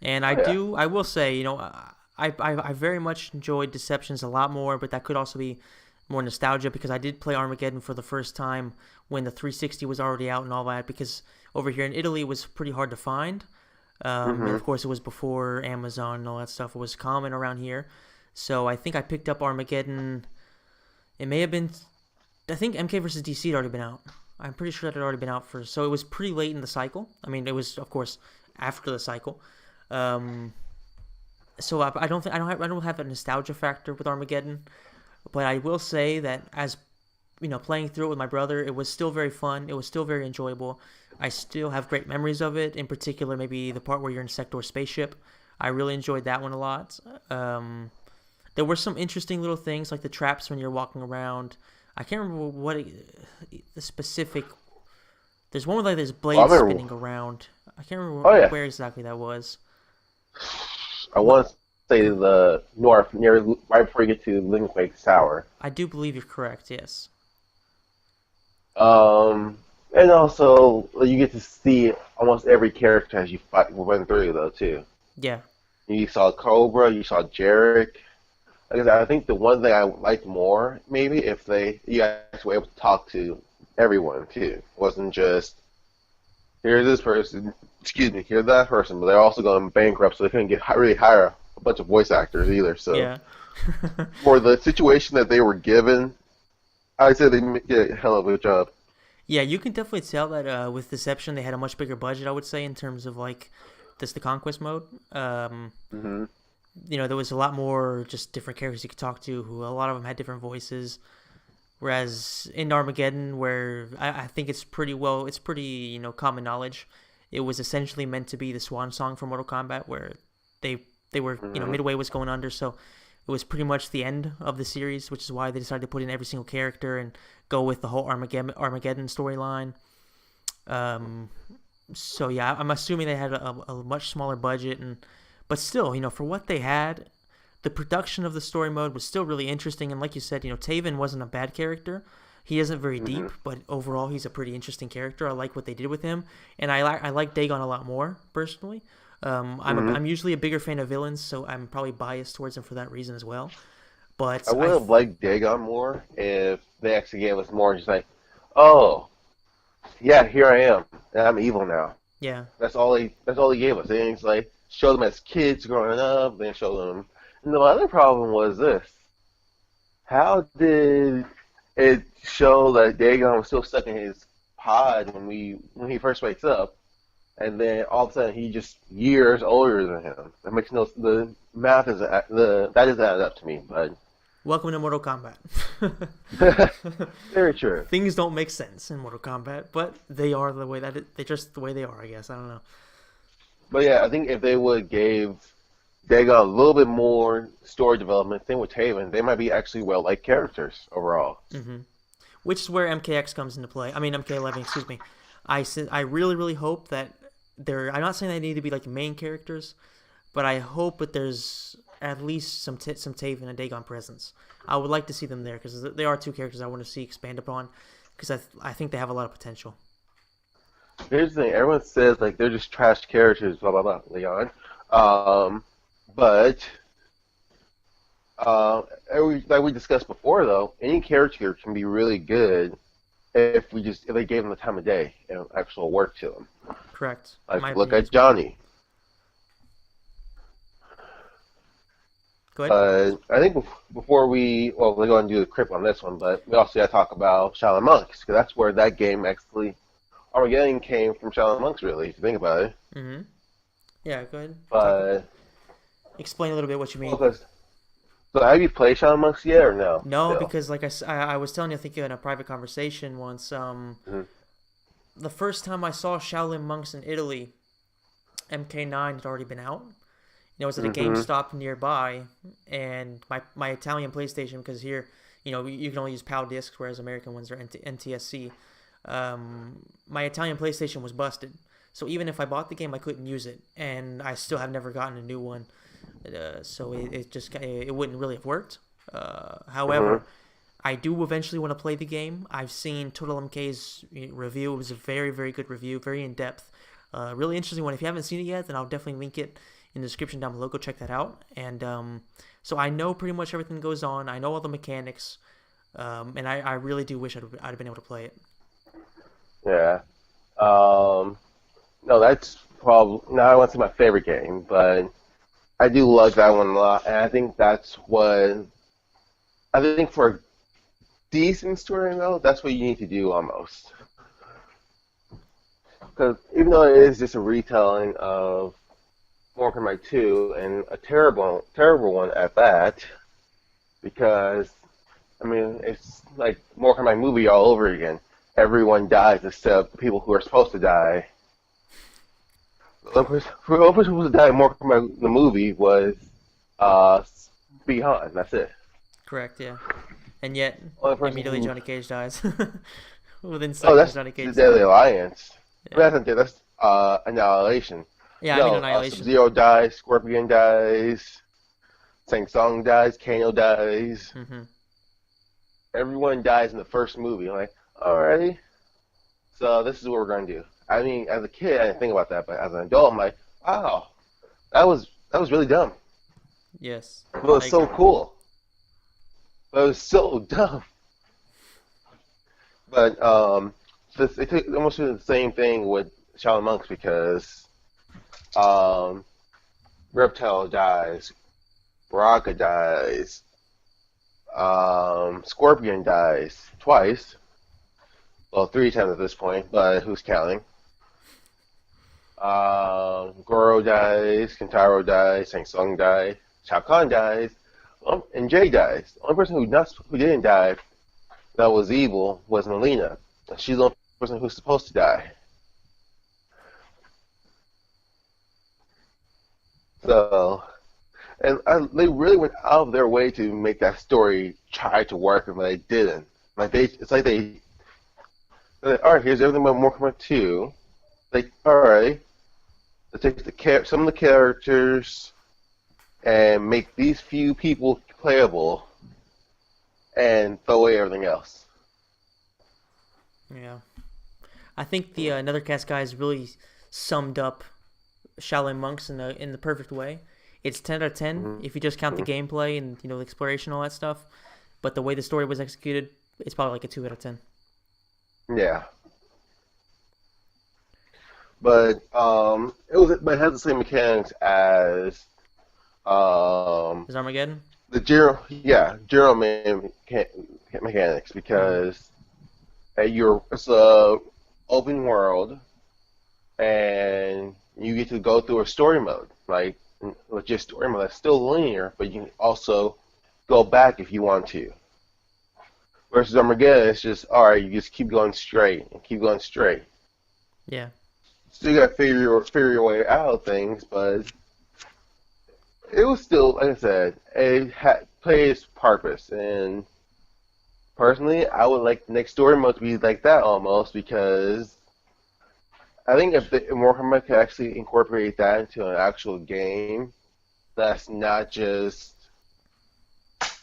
And oh yeah. I will say, I very much enjoyed Deceptions a lot more, but that could also be more nostalgia because I did play Armageddon for the first time when the 360 was already out and all that. Because over here in Italy, it was pretty hard to find, and hmm of course, it was before Amazon and all that stuff was common around here. So I think I picked up Armageddon. It may have been, I think MK versus DC had already been out. I'm pretty sure that had already been out for, so it was pretty late in the cycle. I mean, it was of course after the cycle. Um, so I don't think I don't have a nostalgia factor with Armageddon, but I will say that as playing through it with my brother, it was still very fun. It was still very enjoyable. I still have great memories of it. In particular, maybe the part where you're in Sector spaceship. I really enjoyed that one a lot. There were some interesting little things like the traps when you're walking around. I can't remember the specific. There's one with like there's Well, I blades remember. spinning around. I can't remember Oh yeah, where exactly that was. I What want to say the north near right before you get to Linquake Tower. I do believe you're correct. Yes. Um, and also you get to see almost every character as you fight run through though too. Yeah. You saw Cobra, you saw Jarek. Like I said, I think the one thing I liked more maybe if you guys were able to talk to everyone too. It wasn't just here's this person, excuse me, here's that person, but they're also going bankrupt, so they couldn't really hire a bunch of voice actors either. So Yeah. for the situation that they were given, I'd say they did a hell of a job. Yeah, you can definitely tell that with Deception they had a much bigger budget. I would say in terms of like just the conquest mode. Hmm There was a lot more just different characters you could talk to, who a lot of them had different voices. Whereas in Armageddon, where I think it's pretty common knowledge, it was essentially meant to be the swan song for Mortal Kombat, where they were hmm Midway was going under, so it was pretty much the end of the series, which is why they decided to put in every single character and go with the whole Armageddon storyline. Um, so yeah, I'm assuming they had a much smaller budget, but still, for what they had, the production of the story mode was still really interesting. And like you said, Taven wasn't a bad character. He isn't very hmm deep, but overall, he's a pretty interesting character. I like what they did with him, and I like Dagon a lot more personally. hmm I'm usually a bigger fan of villains, so I'm probably biased towards him for that reason as well. But I would have liked Dagon more if they actually gave us more, just like, oh, yeah, here I am, and I'm evil now. yeah, That's all he gave us. They didn't just, like show them as kids growing up. They didn't show them. And the other problem was this: how did it show that Dagon was still stuck in his pod when he first wakes up, and then all of a sudden he's just years older than him? That makes no the math is the that doesn't add up to me, but welcome to Mortal Kombat. very true. Things don't make sense in Mortal Kombat, but they are the way they're just the way they are. I guess I don't know. But yeah, I think if they would gave Dagon a little bit more story development, same with Taven, they might be actually well liked characters overall. Hmm. Which is where MKX comes into play. I mean MK11, excuse me. I really really hope that they're. I'm not saying they need to be like main characters, but I hope that there's at least some Taven and Dagon presence. I would like to see them there because they are two characters I want to see expand upon because I think they have a lot of potential. Here's the thing: everyone says like they're just trash characters, blah blah blah, Leon. Um, but uh, like we discussed before, though, any character can be really good if they gave them the time of day and actual work to them. Correct. In my Like look opinion at as well. Johnny. Go ahead. I think before we're going to do the Krypt on this one, but we also got to talk about Shaolin Monks because that's where that game actually Armageddon came from. Shaolin Monks, really, if you think about it. Mm-hmm. Yeah, go ahead. But Explain a little bit what you mean. okay, so have you played Shaolin Monks yet or no? No, Still. because like I was telling you, I think in a private conversation once, Mhm. the first time I saw Shaolin Monks in Italy, MK9 had already been out. I was at a Mm-hmm. GameStop nearby, and my Italian PlayStation, because here, you can only use PAL discs, whereas American ones are NTSC. My Italian PlayStation was busted, so even if I bought the game, I couldn't use it, and I still have never gotten a new one. So it just it wouldn't really have worked. Mm-hmm. However, I do eventually want to play the game. I've seen Total MK's review. It was a very, very good review, very in depth. Really interesting one. If you haven't seen it yet, then I'll definitely link it in the description down below. Go check that out. And so I know pretty much everything goes on. I know all the mechanics, and I really do wish I'd have been able to play it. Yeah. Um, no, that's probably not. I want to say my favorite game, but I do love that one a lot, and I think that's what I think for a decent story though. That's what you need to do almost, because even though it is just a retelling of Mortal Kombat 2 and a terrible, terrible one at that, because I mean it's like Mortal Kombat movie all over again. Everyone dies except the people who are supposed to die. The only person who was to die in Mortal Kombat the movie was uh, Bihan. That's it. Correct, yeah. And yet, Only person immediately who. Johnny Cage dies. Within Oh, seconds, that's Johnny the Cage Deadly died. Alliance. Yeah. That's Annihilation. Yeah, I mean No, Sub Annihilation. Zero dies, Scorpion dies, Shang Tsung dies, Kano dies. Hmm. Everyone dies in the first movie. I'm like, alrighty. So this is what we're gonna do. I mean, as a kid, I didn't think about that, but as an adult, I'm like, wow, that was really dumb. Yes, But it I was so agree. cool. But it was so dumb. But they took almost the same thing with Shaolin Monks because um, Reptile dies, Baraka dies, Scorpion dies twice. Well, three times at this point, but who's counting? Goro dies, Kentaro dies, Shang Tsung dies, Shao Kahn dies, and Jay dies. The only person who didn't die that was evil was Melina. She's the only person who's supposed to die. So, they really went out of their way to make that story try to work, and they didn't. It's like they're like, all right, here's everything about Mortal Kombat 2. Like, all right, let's take some of the characters and make these few people playable, and throw away everything else. Yeah. I think the Another Cast guys really summed up Shaolin Monks in the perfect way. It's 10 out of 10 Hmm. if you just count the gameplay and the exploration and all that stuff. But the way the story was executed, it's probably like a 2 out of 10. Yeah, but it has the same mechanics as um, Is Armageddon? the Zero Man mechanics Mm-hmm. because it's a open world and you get to go through a story mode, like legit story mode that's still linear, but you can also go back if you want to. Versus Armageddon, it's just all right. You just keep going straight and keep going straight. Yeah. So you got to figure your way out of things, but it was still, like I said, it had played its purpose. And personally, I would like the next story mode to be like that almost because I think if Warhammer could actually incorporate that into an actual game, that's not just.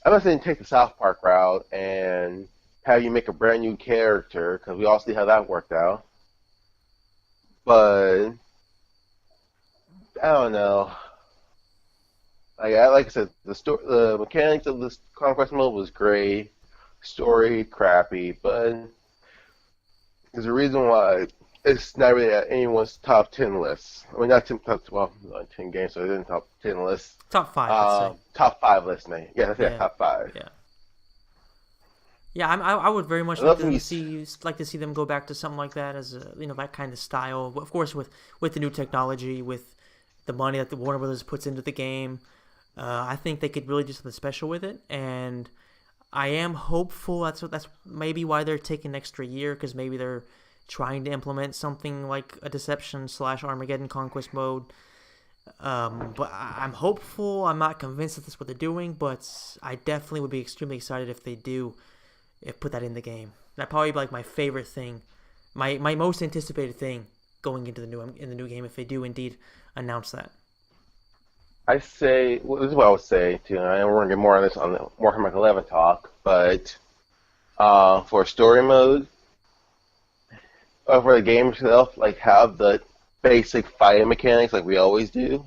I'm not saying take the South Park route and have you make a brand new character because we all see how that worked out. But I don't know. Like I said, the mechanics of this conquest mode was great. Story crappy, but there's a reason why it's not really at anyone's top 10 list. I mean, not well, not 10 games, so it isn't top 10 list. Top 5, let's say. Top five list, man. Yeah, that's it. Yeah. Top five. Yeah. Yeah, I would very much I love when you. like to see them go back to something like that as that kind of style. Of course, with the new technology, with the money that the Warner Brothers puts into the game, I think they could really do something special with it. And I am hopeful. That's maybe why they're taking an extra year because maybe they're trying to implement something like a Deception / Armageddon Conquest mode. But I'm hopeful. I'm not convinced that that's what they're doing, but I definitely would be extremely excited if they do put that in the game. That'd probably be like my favorite thing, my most anticipated thing going into the new game if they do indeed announce that. I say, well, this is what I would say too. And I know we're gonna get more on this on the Warhammer 11 talk, but for story mode, for the game itself, like have the basic fighting mechanics like we always do,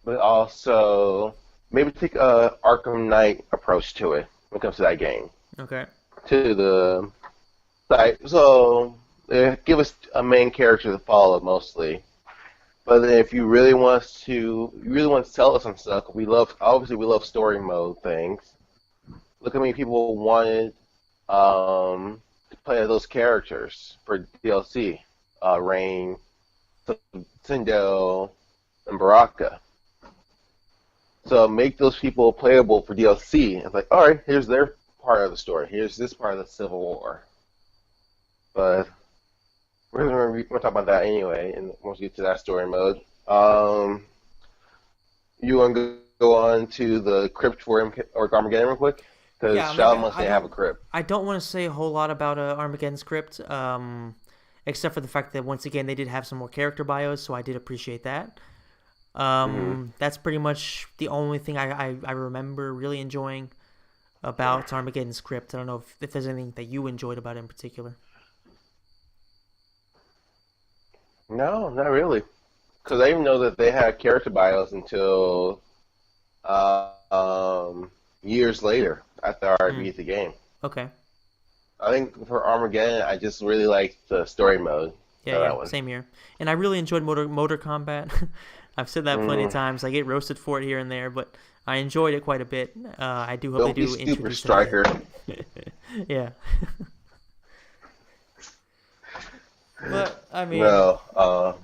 but also maybe take a Arkham Knight approach to it when it comes to that game. Okay. To the site, so give us a main character to follow mostly. But then if you really want to sell us some stuff, we love story mode things. Look how many people wanted to play those characters for DLC, Rain, Sindel, and Baraka. So make those people playable for DLC. It's like, all right, here's their part of the story. Here's this part of the Civil War. But we're going to talk about that anyway, and once we get to that story mode. You want to go on to the Krypt for Armageddon real quick? Because Yeah, I mean, Shadow must have a Krypt. I don't want to say a whole lot about Armageddon's Crypt, except for the fact that once again they did have some more character bios, so I did appreciate that. That's pretty much the only thing I remember really enjoying about Armageddon's Crypt. I don't know if there's anything that you enjoyed about it in particular. No, not really. Because I didn't know that they had character bios until years later after I beat the game. Okay. I think for Armageddon, I just really liked the story mode. Yeah, same here. And I really enjoyed motor combat. I've said that plenty of times. I get roasted for it here and there, but I enjoyed it quite a bit. I do hope they do introduce Striker. Yeah. But I mean, no.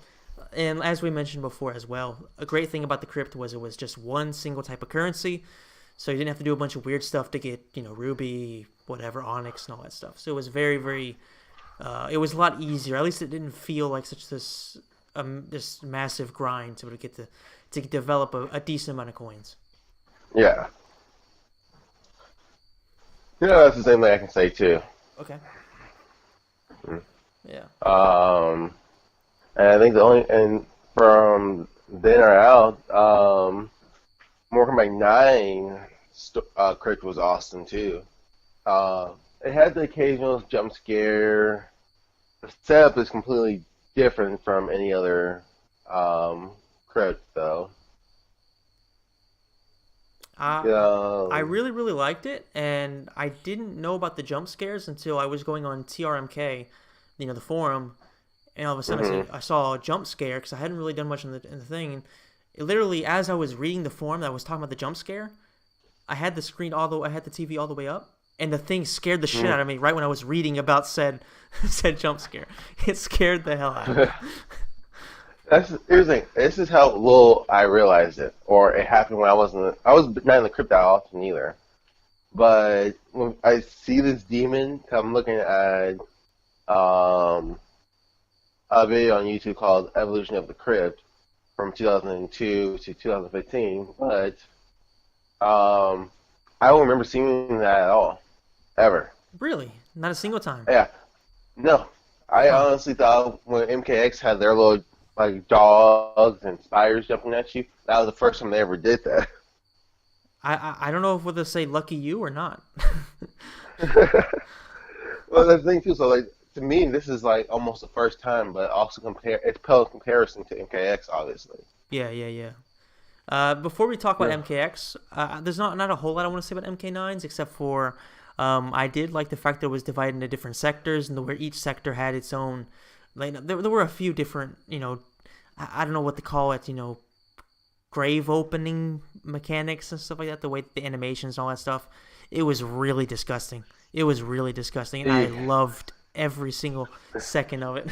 And as we mentioned before as well, a great thing about the Crypt was it was just one single type of currency, so you didn't have to do a bunch of weird stuff to get, ruby, whatever, onyx, and all that stuff. So it was very, very, it was a lot easier. At least it didn't feel like such this massive grind to get to develop a decent amount of coins. Yeah. That's the same thing I can say too. Okay. Yeah. And I think from then or out, Mortal Kombat 9 Krypt was awesome too. It had the occasional jump scare. The setup is completely different from any other Krypt though. I really, really liked it, and I didn't know about the jump scares until I was going on TRMK, the forum, and all of a sudden I saw a jump scare because I hadn't really done much in the thing. And it literally, as I was reading the forum that was talking about the jump scare, I had the TV all the way up, and the thing scared the shit out of me right when I was reading about said jump scare. It scared the hell out of me. Here's the thing. This is how little I realized it, or it happened when I was not in the Krypt that often either. But when I see this demon, I'm looking at a video on YouTube called Evolution of the Krypt from 2002 to 2015, but I don't remember seeing that at all, ever. Really? Not a single time? Yeah. No. I honestly thought when MKX had their little dogs and spiders jumping at you, that was the first time they ever did that. I don't know whether to say lucky you or not. Well, that's the thing too. So to me, this is almost the first time, but also it's pale comparison to MKX, obviously. Yeah. Before we talk about MKX, there's not a whole lot I want to say about MK9s, except for I did like the fact that it was divided into different sectors, and where each sector had its own. There were a few different, I don't know what to call it, grave opening mechanics and stuff like that. The way the animations and all that stuff, it was really disgusting. And I loved every single second of it.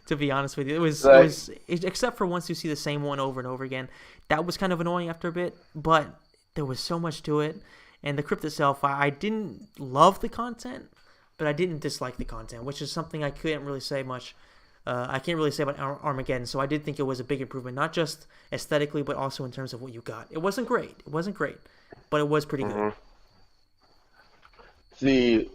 To be honest with you, it was except for once you see the same one over and over again, that was kind of annoying after a bit. But there was so much to it, and the Krypt itself, I didn't love the content, but I didn't dislike the content, which is something I couldn't really say much. I can't really say about Armageddon, so I did think it was a big improvement, not just aesthetically, but also in terms of what you got. It wasn't great. It wasn't great, but it was pretty good. Hmm. See,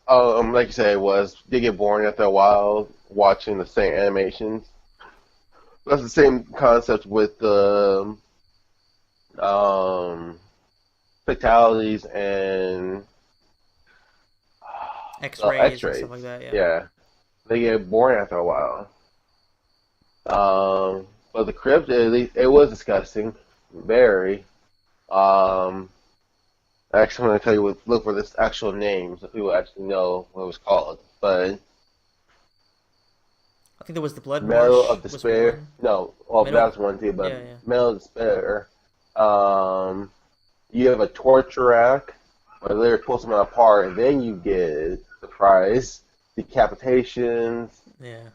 like you said, it was did get boring after a while watching the same animations. That's the same concept with the um, fatalities and X-rays and stuff X-rays. like that. Yeah. Yeah, they get boring after a while. But the crypt, at least, it was disgusting, very. Um, Actually, I'm going to tell you what, look for this actual name so people actually know what it was called. But I think there was the Blood Metal Marsh of was Despair, one. no, well, that Metal. was one too, but Yeah, yeah. Metal of Despair. Um, you have a torture rack where they're pulling someone apart, and then you get surprise decapitations, Yeah.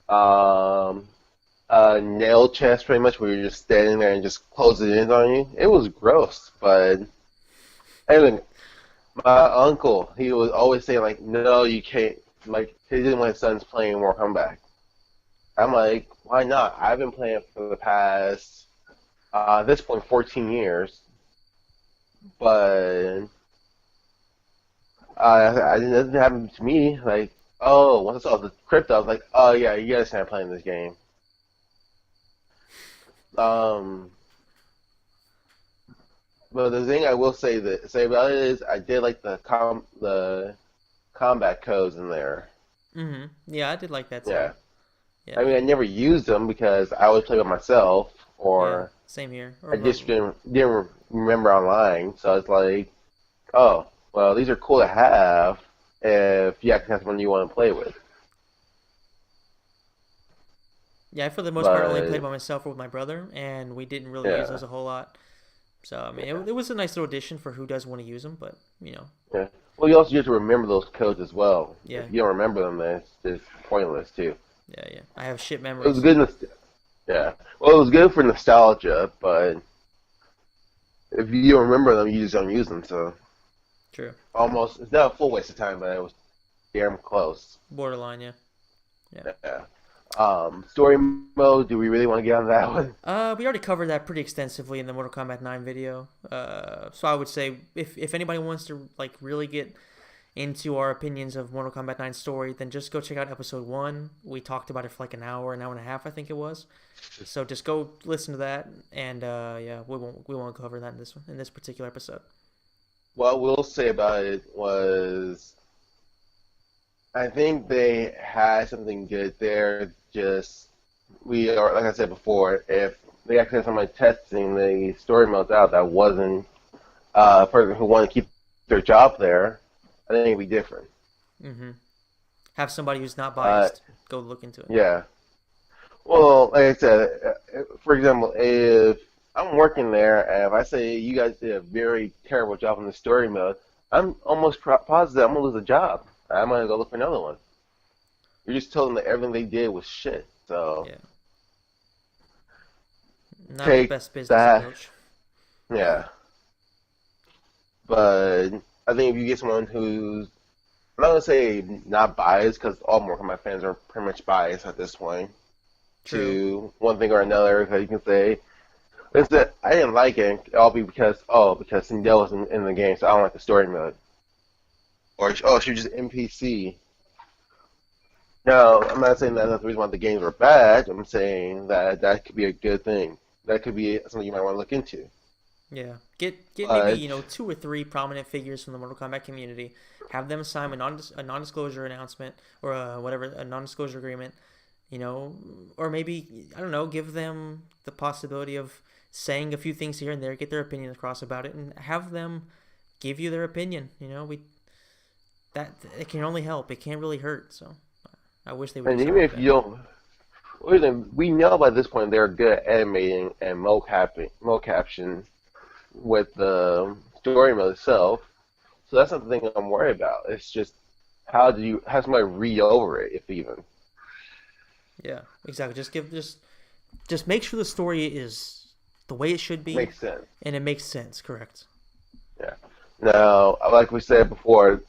um, a nail chest, pretty much, where you're just standing there and just close it in on you. It was gross, but anyway, my uncle, he was always saying like, "No, you can't." Like, he didn't want his sons playing Mortal Kombat. I'm like, why not? I've been playing for the past, at this point, 14 years, but it doesn't happen to me. Like, oh, once I saw the crypto, I was like, oh yeah, you gotta start playing this game. Um, but the thing I will say about it is, I did like the combat codes in there. Yeah, I did like that too. Yeah. Yeah, I mean, I never used them because I always play by myself, yeah. or Same here. I just didn't remember online. So it's like, oh, well, these are cool to have if you actually have someone you want to play with. Yeah, I for the most part only played But by myself or with my brother, and we didn't really use yeah, those a whole lot. So I mean, yeah, it was a nice little addition for who does want to use them, but yeah. Well, you also have to remember those codes as well. yeah, If you don't remember them, then it's just pointless too. yeah, yeah. I have shit It was memories. good. Yeah. Well, it was good for nostalgia, but if you don't remember them, you just don't use them. So True. almost, it's not a full waste of time, but it was damn close. Borderline, yeah, yeah. Yeah. Story mode. Do we really want to get on that one? We already covered that pretty extensively in the Mortal Kombat 9 video. So I would say if anybody wants to like really get into our opinions of Mortal Kombat 9 story, then just go check out episode 1. We talked about it for like an hour and a half, I think it was. So just go listen to that, and yeah, we won't cover that in this particular episode. What we'll say about it was, I think they had something good there. Just we are, like I said before, if they actually had somebody testing the story modes out that wasn't a person who wanted to keep their job there, I think it'd be different. Mm-hmm. Have somebody who's not Uh, biased go look into it. yeah. Well, like I said, for example, if I'm working there and if I say you guys did a very terrible job on the story mode, I'm almost positive I'm gonna lose a job. I'm gonna go look for another one. You're just telling them that everything they did was shit. So Yeah, not the take best business that. approach. Yeah. But I think if you get someone who's, I'm not gonna say not biased, because all Mortal Kombat fans are pretty much biased at this point True. to one thing or another. Because you can say, listen, I didn't like it. It'll be because Sindel was in the game, so I don't like the story mode. Or oh, she was just NPC. No, I'm not saying that that's the reason why the games were bad. I'm saying that that could be a good thing. That could be something you might want to look into. Yeah, get maybe But 2 or 3 prominent figures from the Mortal Kombat community, have them sign a non-disclosure announcement or whatever a non-disclosure agreement, you know, or maybe I don't know, give them the possibility of saying a few things here and there, get their opinion across about it, and have them give you their opinion. That it can only help. It can't really hurt. So I wish they would do and something even like if that. you don't, listen, we know by this point they're good at animating and mocaption with the story mode itself. So that's not the thing I'm worried about. It's just how somebody read over it, if even Yeah, exactly. Just make sure the story is the way it should be, makes sense. and it makes sense. Correct. Yeah. Now, like we said before,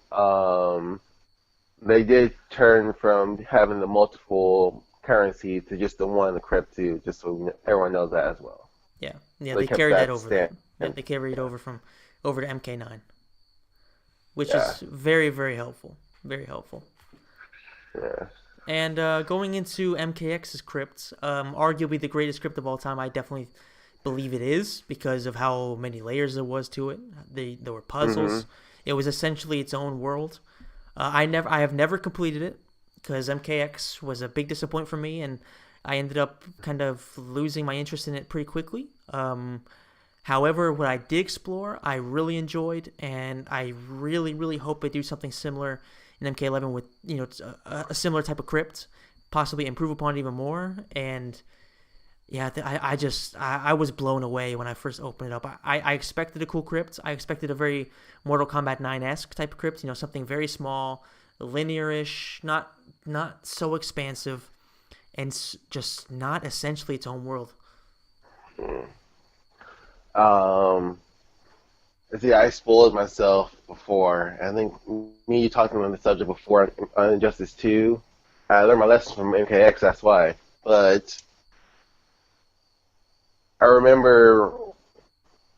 they did turn from having the multiple currency to just the one, the Krypt 2, just so everyone knows that as well. Yeah, yeah, So they they kept carried that that over stand. then. Yeah, they carried it Yeah, over to MK9, which yeah, is very very helpful, very helpful. yeah. And going into MKX's crypts, arguably the greatest crypt of all time, I definitely believe it is because of how many layers there was to it. There were puzzles. Mhm. It was essentially its own world. I have never completed it because MKX was a big disappointment for me, and I ended up kind of losing my interest in it pretty quickly. However, what I did explore, I really enjoyed, and I really, really hope they do something similar in MK11 with a similar type of crypt, possibly improve upon it even more. And yeah, I was blown away when I first opened it up. I expected a cool crypt. I expected a very Mortal Kombat 9-esque type of crypt. Something very small, linear-ish, not so expansive, and just not essentially its own world. Um, See, I spoiled myself before. I think me you talking on the subject before on Injustice 2. I learned my lesson from MKX, that's why. But I remember,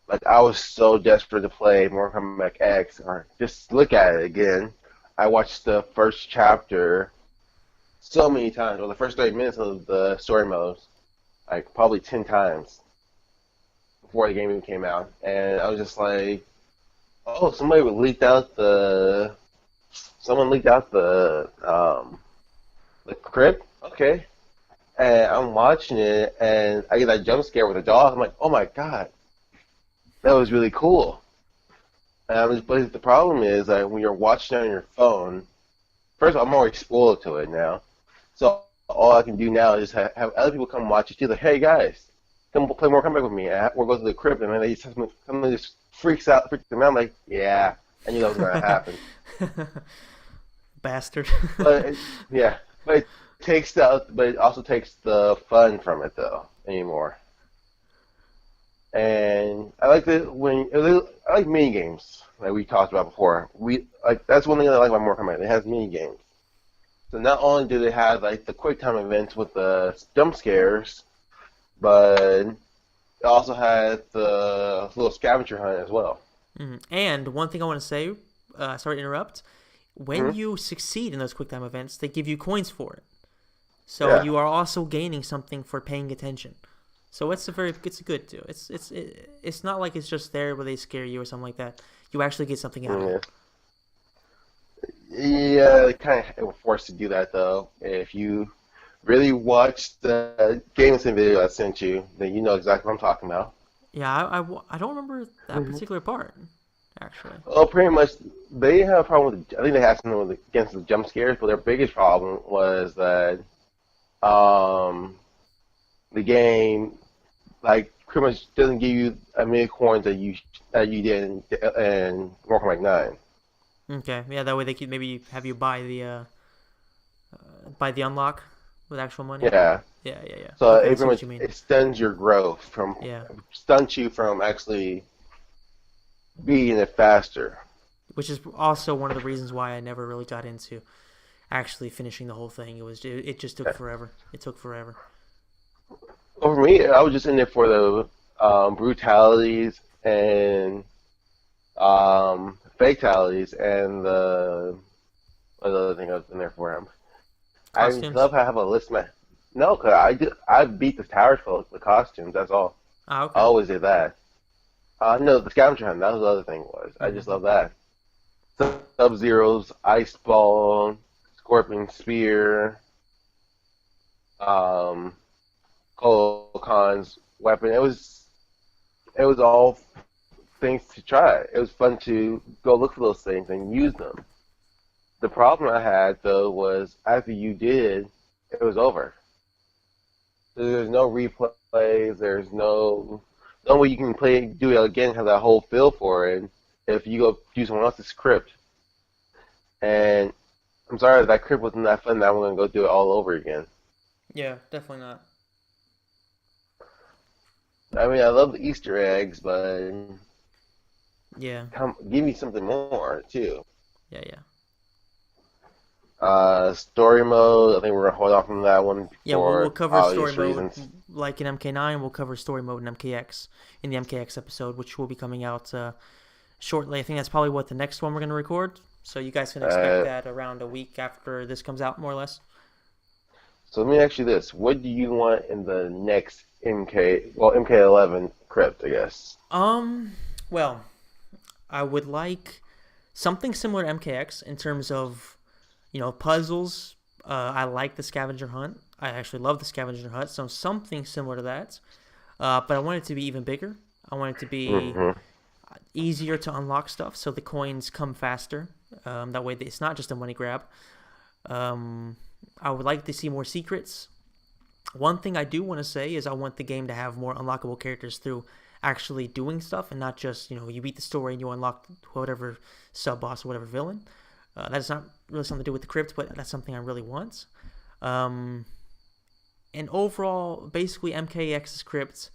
like, I was so desperate to play Mortal Kombat X, or just look at it again. I watched the first chapter so many times, or the first 30 minutes of the story modes, like, probably 10 times before the game even came out. And I was just like, oh, someone leaked out the crypt. Okay, and I'm watching it, and I get that jump scare with a dog. I'm like, oh my god, that was really cool. But the problem is that when you're watching on your phone, first of all, I'm already spoiled to it now. So all I can do now is have other people come watch it too. Like, hey guys, come play more comeback with me. We'll go to the crypt, and then someone just freaks them out. I'm like, yeah, I knew that was gonna happen. Bastard. But yeah, but but it also takes the fun from it though anymore. And I like I like mini games like we talked about before. We like that's one thing I like about Mortal Kombat. It has mini games. So not only do they have like the quick time events with the jump scares, but it also has the little scavenger hunt as well. And one thing I want to say, sorry to interrupt, when Hmm. you succeed in those quick time events, they give you coins for it. So Yeah, you are also gaining something for paying attention. So it's good too. It's not like it's just there where they scare you or something like that. You actually get something out of it. yeah, yeah. They kind of were forced to do that though. If you really watch the gaming video I sent you, then you know exactly what I'm talking about. Yeah, I don't remember that Hmm. particular part actually. Well, pretty much, they have a problem with. I think they had something against the jump scares, but their biggest problem was that um, the game, like, pretty much doesn't give you as many coins that you did in Mortal Kombat 9. Okay, yeah, that way they could maybe have you buy the unlock with actual money. Yeah, Yeah, yeah, yeah. so Okay, I it see pretty what much you mean. it stuns your growth from Yeah, stunts you from actually beating it faster. which is also one of the reasons why I never really got into actually finishing the whole thing. It just took forever. It took forever. Well, for me, I was just in there for the brutalities and fatalities and what other thing I was in there for him. I Costumes. love how I have a list, man. No, cause I beat the towers for the costumes. That's all. Ah, I okay. always did that. No, the scavenger hunt. That was the other thing was. I just Mm-hmm. love that. Sub Zero's ice ball, scorpion spear, um, Cole Khan's weapon. It was all things to try. It was fun to go look for those things and use them. The problem I had though was after you did, it was over. There's no replays. There's no way you can do it again. Have that whole feel for it. If you go do someone else's script, and I'm sorry that script wasn't that fun. That I'm gonna go do it all over again. Yeah, definitely not. I mean, I love the Easter eggs, but Yeah, Give me something more too. yeah, yeah. Story mode. I think we're gonna hold off on that one Yeah, we'll for cover story obvious mode reasons. like in MK9. We'll cover story mode in MKX in the MKX episode, which will be coming out shortly. I think that's probably what the next one we're going to record. So you guys can expect Uh, that around a week after this comes out, more or less. so let me ask you this: what do you want in the next MK? Well, MK11 Crypt, I guess. Um, well, I would like something similar to MKX in terms of puzzles. I like the scavenger hunt. I actually love the scavenger hunt, so something similar to that. But I want it to be even bigger. I want it to be Mm-hmm. easier to unlock stuff, so the coins come faster. That way, it's not just a money grab. Um, I would like to see more secrets. One thing I do want to say is I want the game to have more unlockable characters through actually doing stuff and not just you beat the story and you unlock whatever sub boss or whatever villain. That's not really something to do with the crypt, but that's something I really want. Um, and overall, basically MKX's crypt,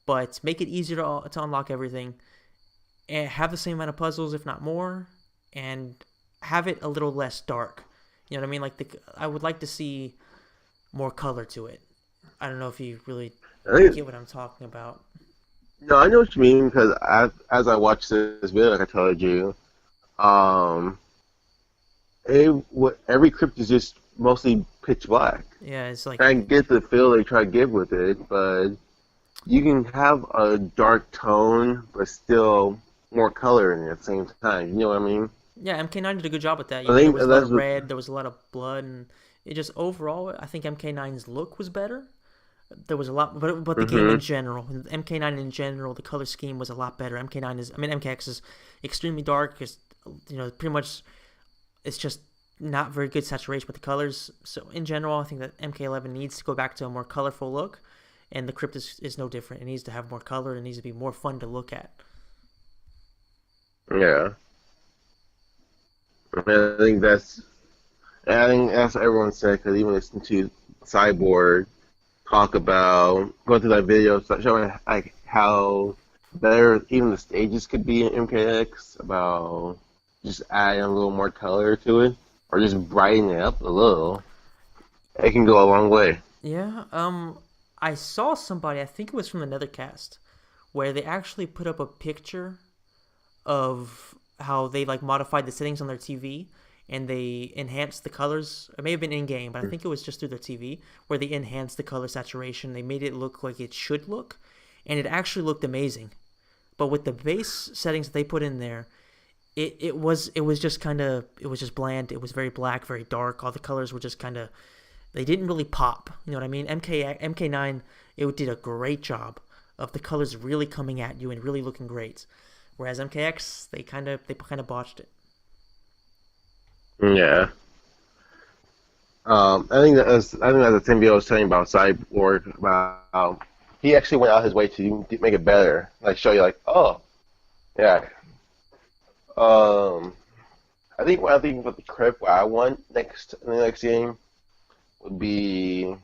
but make it easier to unlock everything and have the same amount of puzzles, if not more, and have it a little less dark. You know what I mean? I would like to see more color to it. I don't know if you really I think, get what I'm talking about. no, I know what you mean because as I watched this video, like I told you, um, every crypt is just mostly pitch black. Yeah, it's like I get the feel they try to give with it, but you can have a dark tone, but still more color in it at the same time. You know what I mean? yeah, MK9 did a good job with that. I There think was a lot that's of what. red, there was a lot of blood, and it just overall, I think MK9's look was better. There was a lot, but the game in Hmm. general, MK9 in general, the color scheme was a lot better. MK9 is, I mean, MKX is extremely dark. It's pretty much it's just not very good saturation with the colors. So in general, I think that MK11 needs to go back to a more colorful look, and the crypt is no different. It needs to have more color. It needs to be more fun to look at. Yeah, I think that's what everyone said because even listening to Cyborg talk about going through that video, showing like how better even the stages could be in MKX about just adding a little more color to it or just brightening it up a little. It can go a long way. Yeah. I saw somebody. I think it was from the Nethercast, where they actually put up a picture of how they like modified the settings on their TV and they enhanced the colors. It may have been in game, but I think it was just through their TV where they enhanced the color saturation. They made it look like it should look, and it actually looked amazing. But with the base settings that they put in there, it was just kind of it was just bland. It was very black, very dark. All the colors were just kind of they didn't really pop. You know what I mean? MK9 it did a great job of the colors really coming at you and really looking great. Whereas MKX they kind of botched it. Yeah. I think that's the same video I was telling you about Cyborg about he actually went out his way to make it better, like show you like, oh yeah. Um, I think with the Crypt, what I want next in the next game would be,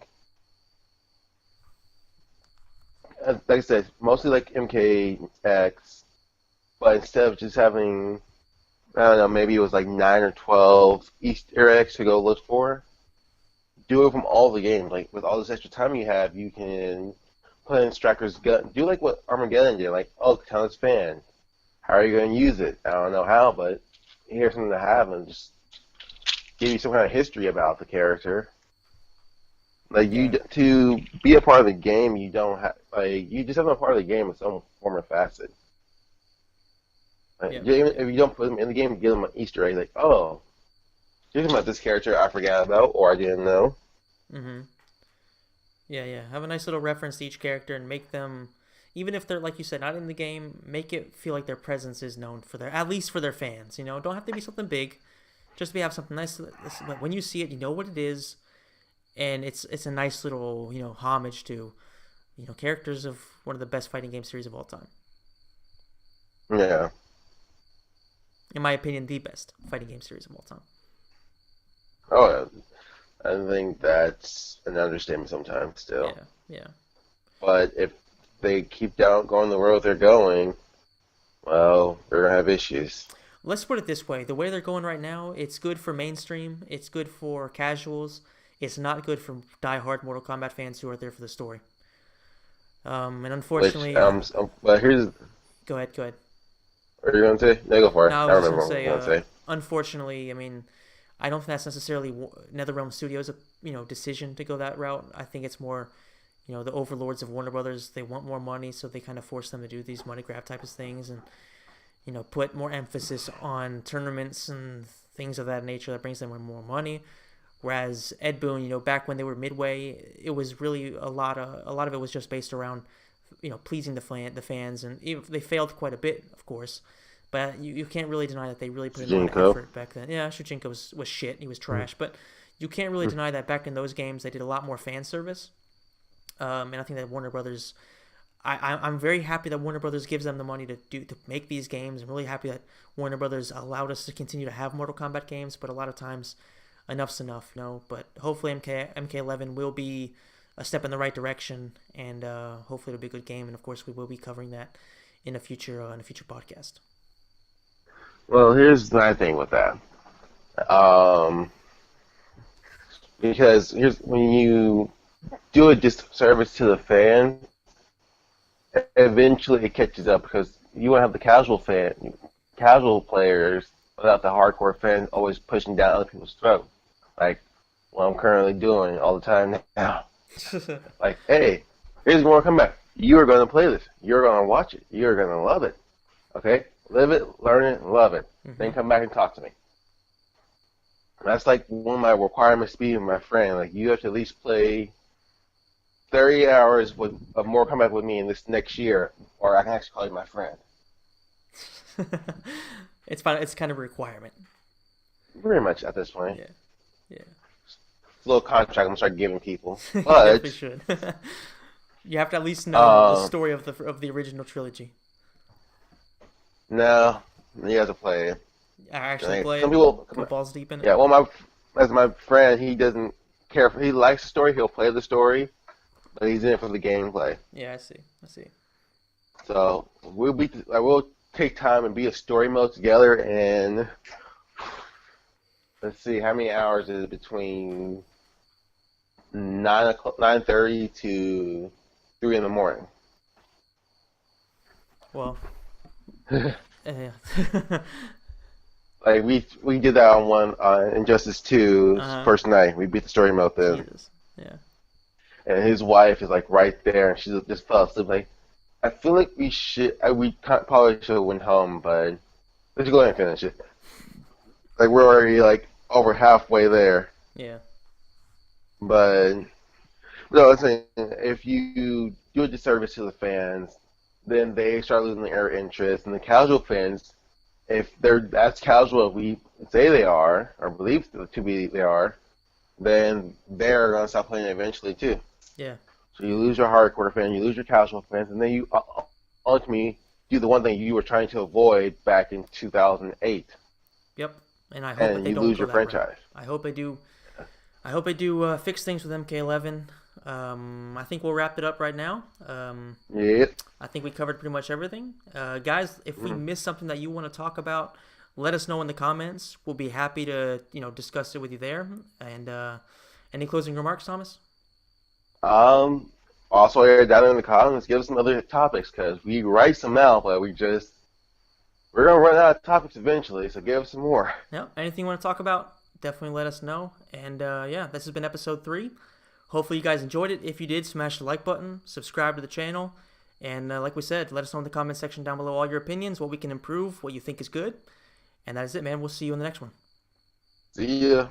like I said, mostly like MKX, but instead of just having, I don't know, maybe it was like 9 or 12 Easter eggs to go look for. Do it from all the games. Like with all this extra time you have, you can put in Striker's gun. Do like what Armageddon did. Like, oh, tell his fan. How are you going to use it? I don't know how, but here's something to have and just give you some kind of history about the character. Like Yeah, to be a part of the game, you don't have like you just have a part of the game in some form or facet. Like, yeah, even yeah. if you don't put them in the game, give them an Easter egg. Like, oh, here's about this character I forgot about or I didn't know. Mhm. Yeah, yeah. Have a nice little reference to each character and make them, even if they're like you said, not in the game, make it feel like their presence is known for their at least for their fans. Don't have to be something big. Just be have something nice. When you see it, you know what it is, and it's a nice little homage to characters of one of the best fighting game series of all time. Yeah. In my opinion, the best fighting game series of all time. Oh, yeah. I think that's an understatement sometimes still. Yeah, yeah, But if they keep down going the road they're going, well, they're gonna have issues. Let's put it this way: the way they're going right now, it's good for mainstream, it's good for casuals, it's not good for die-hard Mortal Kombat fans who are there for the story. And Which unfortunately, but here's go ahead. what are you gonna say? No, go for it. No, I I was just gonna remember what I was say, gonna say. unfortunately, I mean, I don't think that's necessarily NetherRealm Studios' decision to go that route. I think it's more, the overlords of Warner Brothers. They want more money, so they kind of force them to do these money grab type of things, and put more emphasis on tournaments and things of that nature that brings them more money. Whereas Ed Boon, back when they were Midway, it was really a lot of it was just based around, pleasing the fans, and they failed quite a bit, of course. But you can't really deny that they really put in a lot of Jinko. effort back then. Yeah, Shujinko was shit. He was trash. But you can't really deny that back in those games they did a lot more fan service. And I think that Warner Brothers, I'm very happy that Warner Brothers gives them the money to make these games. I'm really happy that Warner Brothers allowed us to continue to have Mortal Kombat games. But a lot of times, enough's enough. No, but hopefully MK11 will be a step in the right direction, and hopefully it'll be a good game. And of course, we will be covering that in a future podcast. Well, here's my thing with that. Um, because here's when you do a disservice to the fan, eventually it catches up because you want to have the casual players without the hardcore fans always pushing down other people's throat, like what I'm currently doing all the time now. Like, hey, here's more comeback. You are going to play this. You're going to watch it. You're going to love it. Okay, live it, learn it, love it. Mm-hmm. Then come back and talk to me. That's like one of my requirements being my friend. Like, you have to at least play 30 hours of more comeback with me in this next year, or I can actually call you my friend. It's fine. It's kind of a requirement. Pretty much at this point. Yeah, yeah. It's a little contract I'm gonna start giving people. You definitely But should. You have to at least know the uh, story of the original trilogy. no, you have to play it. I actually Like, play some it. people, Go balls deep in it. yeah. Well, as my friend, he doesn't care if he likes the story. He'll play the story, but he's in it for the gameplay. Yeah, I see. I see. So we'll take time and be a story mode together, and let's see how many hours is it between 9:30 to 3 in the morning. Well, yeah. Like we did that on one Injustice 2's Uh-huh. first night. We beat the story mode then, Jesus. Yeah. and his wife is like right there, and she just fell asleep. Like I feel like probably should have went home, but let's go ahead and finish it. Like we're already like over halfway there, Yeah. but no, I'm saying if you do a disservice to the fans, then they start losing their interest, and the casual fans, if they're as casual as we say they are, or believe to be they are, then they're gonna stop playing eventually too. Yeah. So you lose your hardcore fans, you lose your casual fans, and then you ultimately do the one thing you were trying to avoid back in 2008, Yep. And I hope that and they you don't lose go your that route. franchise. I hope they do. I hope they do fix things with MK11. I think we'll wrap it up right now. Yep. I think we covered pretty much everything. Guys, if we Mm. missed something that you want to talk about, let us know in the comments. We'll be happy to discuss it with you there. And any closing remarks, Thomas? Um. Also, here down in the comments, give us some other topics because we write some out, but we're gonna run out of topics eventually. So give us some more. No, anything you want to talk about? Definitely let us know. And yeah, this has been episode 3. Hopefully you guys enjoyed it. If you did, smash the like button, subscribe to the channel, and like we said, let us know in the comment section down below all your opinions, what we can improve, what you think is good. And that is it, man. We'll see you in the next one. See ya.